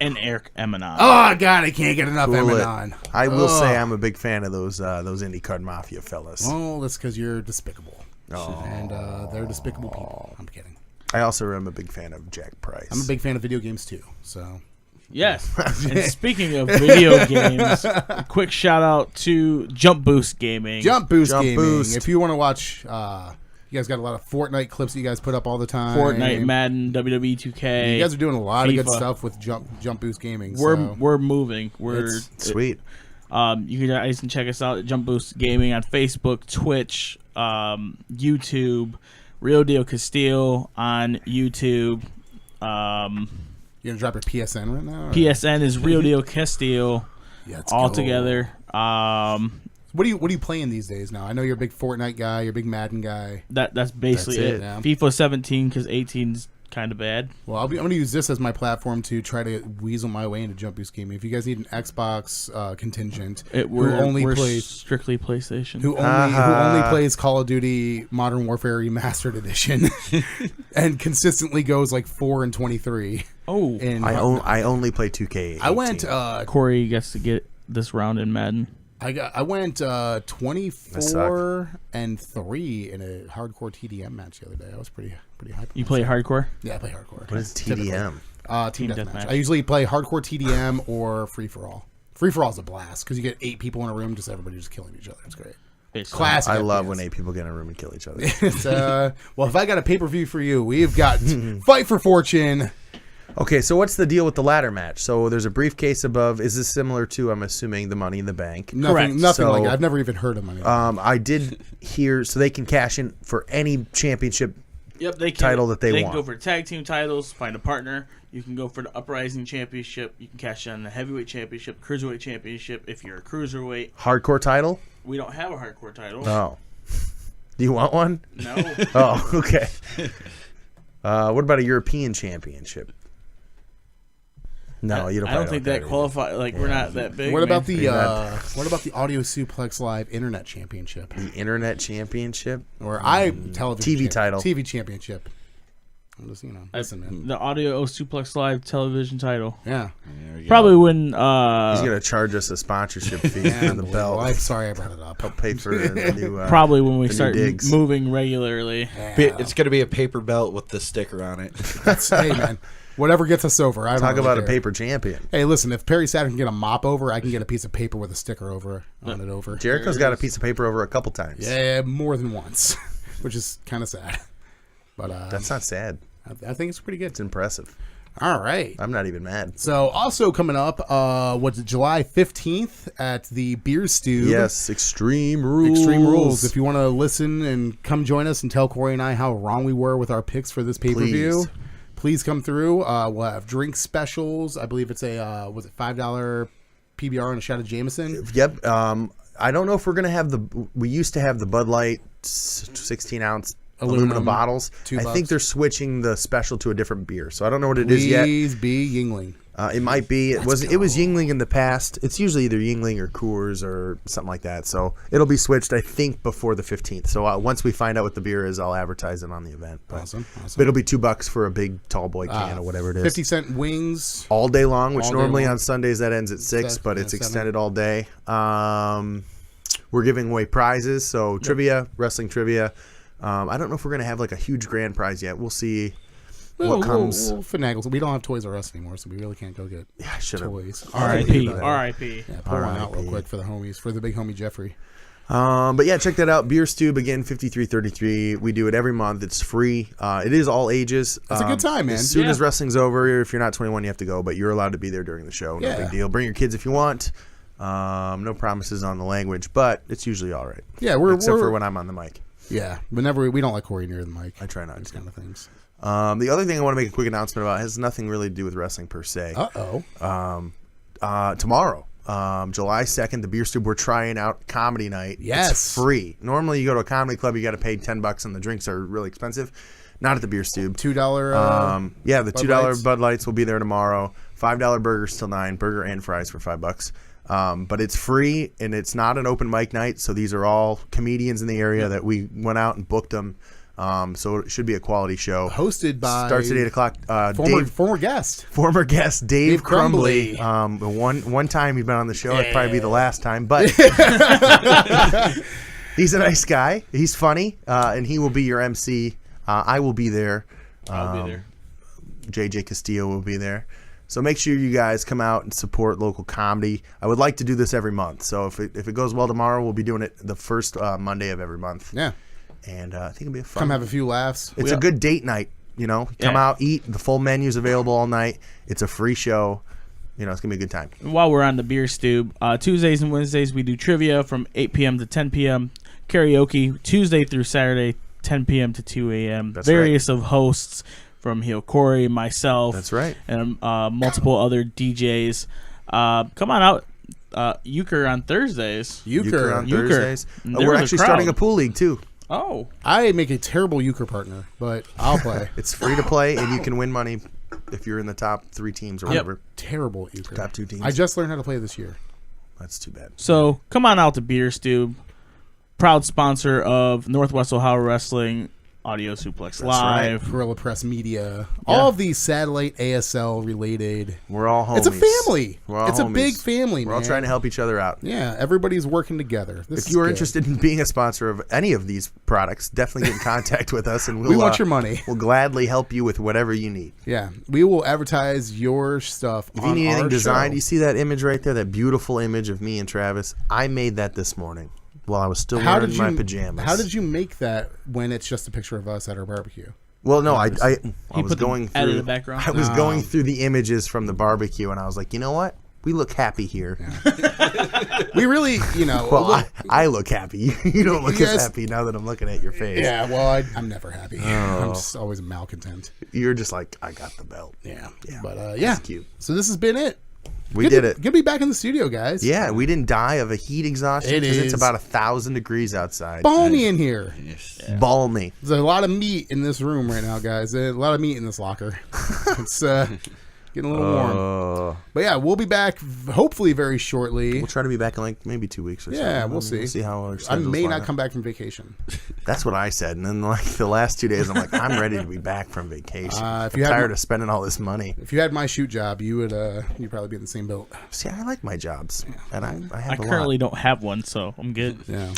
and Eric Emanon. Oh God, I can't get enough Cool it. Emanon. I will say I'm a big fan of those IndyCar Mafia fellas. Well, that's because you're despicable. Oh. And they're despicable people. I'm kidding. I also am a big fan of Jack Price. I'm a big fan of video games too. So Yes. And speaking of video games, a quick shout out to Jump Boost Gaming. Jump Boost Jump Gaming. Boost. If you want to watch, you guys got a lot of Fortnite clips that you guys put up all the time. Fortnite, Madden, WWE 2K. You guys are doing a lot of good FIFA. stuff with Jump Boost Gaming. We're moving. We're It's Sweet. you guys can check us out at Jump Boost Gaming on Facebook, Twitch, YouTube. Real Deal Castillo on YouTube. You gonna drop your PSN right now? Or? PSN is Real Deal Castillo. Let's all go. together. What are you playing these days now? I know you're a big Fortnite guy. You're a big Madden guy. That's basically That's it. it. Yeah. FIFA 17 because 18's kind of bad. Well, I'm going to use this as my platform to try to weasel my way into Jump Boost Gaming. If you guys need an Xbox contingent We're strictly PlayStation. who only plays Call of Duty Modern Warfare Remastered Edition and consistently goes like 4-23. Oh, And I only play 2K. I went Corey gets to get this round in Madden. I went 24-3 in a hardcore TDM match the other day. I was pretty hyped. You play hardcore? Yeah, I play hardcore. What is TDM? Team Team deathmatch. deathmatch. I usually play hardcore TDM or free for all. Free for all is a blast because you get 8 people in a room, just everybody just killing each other. It's great. Basically. Classic. I love FPS. when 8 people get in a room and kill each other. It's, well, if I got a pay-per-view for you, we've got Fight for Fortune. Okay, so what's the deal with the ladder match? So there's a briefcase above. Is this similar to, I'm assuming, the Money in the Bank? Nothing So, like it. I've never even heard of money. I did hear, so they can cash in for any championship. Yep, they can, title that they can want. go for tag team titles, find a partner. You can go for the Uprising Championship. You can cash in the Heavyweight Championship, Cruiserweight Championship if you're a Cruiserweight. Hardcore title? We don't have a hardcore title. Oh. Do you want one? No. Oh, okay. What about a European Championship? No, you don't. I don't think that qualify. Like we're not that big. what about man. the Audio Suplex Live Internet Championship The Internet Championship? or television TV title. TV Championship? I'm just listen, man. the Audio Suplex Live television title? Yeah. There we go. Probably when He's gonna charge us a sponsorship fee for the belt. Well, I'm sorry I brought it up. Help pay for the new. probably when we the new start digs. moving regularly. It's going to be a paper belt with the sticker on it. Hey man, whatever gets us over. I don't Talk really about a care. paper champion. Hey, listen, if Perry Saturn can get a mop over, I can get a piece of paper with a sticker on it over. Jericho's got a piece of paper over a couple times. Yeah, more than once, which is kind of sad. But That's not sad. I think it's pretty good. It's impressive. All right. I'm not even mad. So also coming up, what's it, July 15th at the Beer Stew. Yes, Extreme Rules. Extreme Rules. If you want to listen and come join us and tell Corey and I how wrong we were with our picks for this pay-per-view, please come through. We'll have drink specials. I believe it's a, was it $5 PBR and a shot of Jameson? Yep. I don't know if we're going to have we used to have the Bud Light 16-ounce aluminum bottles. $2. I think they're switching the special to a different beer. So I don't know what it is yet. Please be Yingling. It might be. It was Yingling in the past. It's usually either Yingling or Coors or something like that. So it'll be switched, I think, before the 15th. So once we find out what the beer is, I'll advertise it on the event. But, Awesome. but it'll be $2 for a big tall boy can or whatever it is. 50-cent wings. All day long, which All day normally long. on Sundays that ends at 6, but it's 7. extended all day. We're giving away prizes, so trivia, wrestling trivia. I don't know if we're gonna have like a huge grand prize yet. We'll see what comes. We'll finagle. We don't have Toys R Us anymore, so we really can't go get I should have. toys. R.I.P. R.I.P. Yeah, pull one out real R.I.P. quick for the homies, for the big homie Jeffrey. But yeah, check that out. Beer Stube again, 5333. We do it every month. It's free. It is all ages. It's a good time, man. As soon Yeah. as wrestling's over, if you're not 21, you have to go, but you're allowed to be there during the show. No Yeah. big deal. Bring your kids if you want. No promises on the language, but it's usually all right. Yeah, we're except for when I'm on the mic. Yeah, whenever we don't like Corey near the mic. I try not These to. kind of things. The other thing I want to make a quick announcement about has nothing really to do with wrestling per se. Tomorrow, July 2nd, the Beer Stube, we're trying out comedy night. Yes. It's free. Normally, you go to a comedy club, you got to pay $10, and the drinks are really expensive. Not at the Beer Stube. $2. Yeah, the Bud $2 Lights. Bud Lights will be there tomorrow. $5 burgers till 9, burger and fries for $5. But it's free, and it's not an open mic night, so these are all comedians in the area that we went out and booked them. So it should be a quality show. Hosted by Starts at 8 o'clock. former guest. Former guest Dave Crumbly. Crumbly. One time he's been on the show. It'd probably be the last time, but he's a nice guy. He's funny, and he will be your MC. I will be there. I'll be there. JJ Castillo will be there. So make sure you guys come out and support local comedy. I would like to do this every month. So if it goes well tomorrow, we'll be doing it the first Monday of every month. Yeah. And I think it'll be a fun. Come have a few laughs. It's a good date night. You know, come out, eat. The full menu's available all night. It's a free show. You know, it's gonna be a good time. While we're on the Beer Stube, Tuesdays and Wednesdays we do trivia from 8 p.m. to 10 p.m. Karaoke Tuesday through Saturday, 10 p.m. to 2 a.m. That's Various of hosts from Heel Corey, myself. That's right. And multiple other DJs. Come on out. Euchre on Thursdays. Euchre on Euchre. Thursdays. There We're was a actually crowd. starting a pool league, too. Oh. I make a terrible euchre partner, but I'll play. It's free to play, and you can win money if you're in the top 3 teams or whatever. Terrible euchre. Top 2 teams. I just learned how to play this year. That's too bad. So come on out to Beer Stew, proud sponsor of Northwest Ohio Wrestling, Audio Suplex Live. Gorilla Press Media. All of these satellite ASL related. We're all homies. It's a family. We're all It's a homies. big family, We're man. all trying to help each other out. Yeah, everybody's working together. This If is you are good. interested in being a sponsor of any of these products, definitely get in contact with us, and We want your money. We'll gladly help you with whatever you need. Yeah, we will advertise your stuff If on you need anything our designed, show. you see that image right there, that beautiful image of me and Travis? I made that this morning while I was still wearing my pajamas. How did you make that when it's just a picture of us at our barbecue? Well, no, I was put them going out of through the background? I was going through the images from the barbecue, and I was like, you know what? We look happy here. We really, Well, I look happy. You don't look Yes. as happy now that I'm looking at your face. yeah, well, I'm never happy. Oh. I'm just always malcontent. You're just like, I got the belt. Yeah, Yeah. but yeah, That's cute. So this has been it. We did it. Good to be back in the studio, guys. Yeah, we didn't die of a heat exhaustion It because is it's about 1,000 degrees outside. balmy in here. Balmy. There's a lot of meat in this room right now, guys. A lot of meat in this locker. It's getting a little warm. But yeah, we'll be back hopefully very shortly. We'll try to be back in like maybe 2 weeks or so. Yeah, we'll see. We'll see how our I schedules may line not up. come back from vacation. That's what I said. And then like the last 2 days, I'm like, I'm ready to be back from vacation. If I'm you had tired my- of spending all this money. If you had my shoot job, you'd probably be in the same boat. See, I like my jobs. And I I have a currently lot. don't have one, so I'm good. Yeah,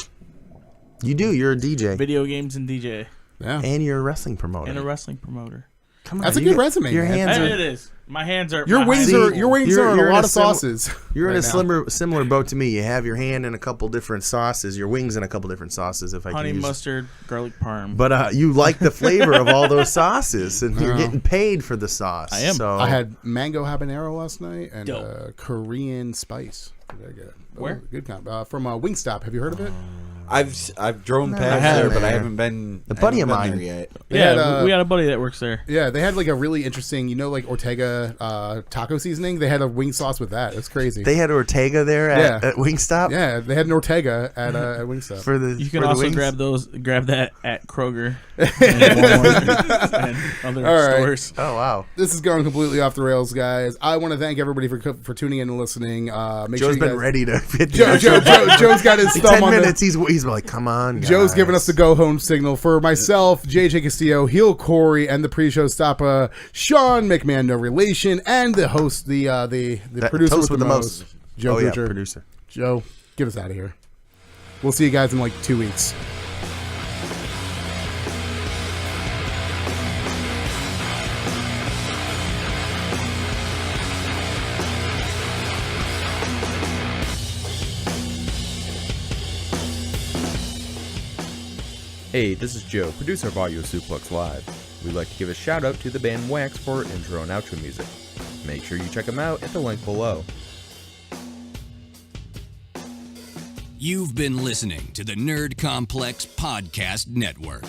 You do. You're a DJ. Video games and DJ yeah. And you're a wrestling promoter. and a wrestling promoter. Come on, That's a you good got- resume, Your man. hands And are... it is. My hands are. Your my wings hands are See, your wings you're- are in you're a in lot a of sim- sauces. You're in right a now. similar boat to me. You have your hand in a couple different sauces. Your wings in a couple different sauces. If I honey can use. mustard, garlic parm. But you like the flavor of all those sauces, and you're Yeah. getting paid for the sauce. I am. So I had mango habanero last night and Dope. Korean spice. Very good. Where? Good comp. From Wingstop. Have you heard of it? I've drone I past haven't, there, but I man. haven't been. A buddy of I haven't mine. been there yet. They yeah, had, we got a buddy that works there. Yeah, they had like a really interesting, like Ortega taco seasoning. They had a wing sauce with that. It's crazy. They had Ortega there at, Yeah. at Wingstop. Yeah, they had an Ortega at Wingstop. For the You can for the also wings? grab that at Kroger and Walmart and other All right. stores. Oh wow, This is going completely off the rails, guys. I want to thank everybody for tuning in and listening. Make sure Joe's you been guys- ready to hit the Joe's got his In thumb 10 on minutes. the. He's like, come on. Joe's guys." giving us the go home signal. For myself, JJ Castillo, Heel Corey, and the pre-show stop Shawn McMahon, no relation, and the host, the That producer toast with the most, Joe Oh yeah, Gucher. producer. Joe, get us out of here. We'll see you guys in like 2 weeks. Hey, this is Joe, producer of Audio Suplex Live. We'd like to give a shout out to the band Wax for intro and outro music. Make sure you check them out at the link below. You've been listening to the Nerd Complex Podcast Network.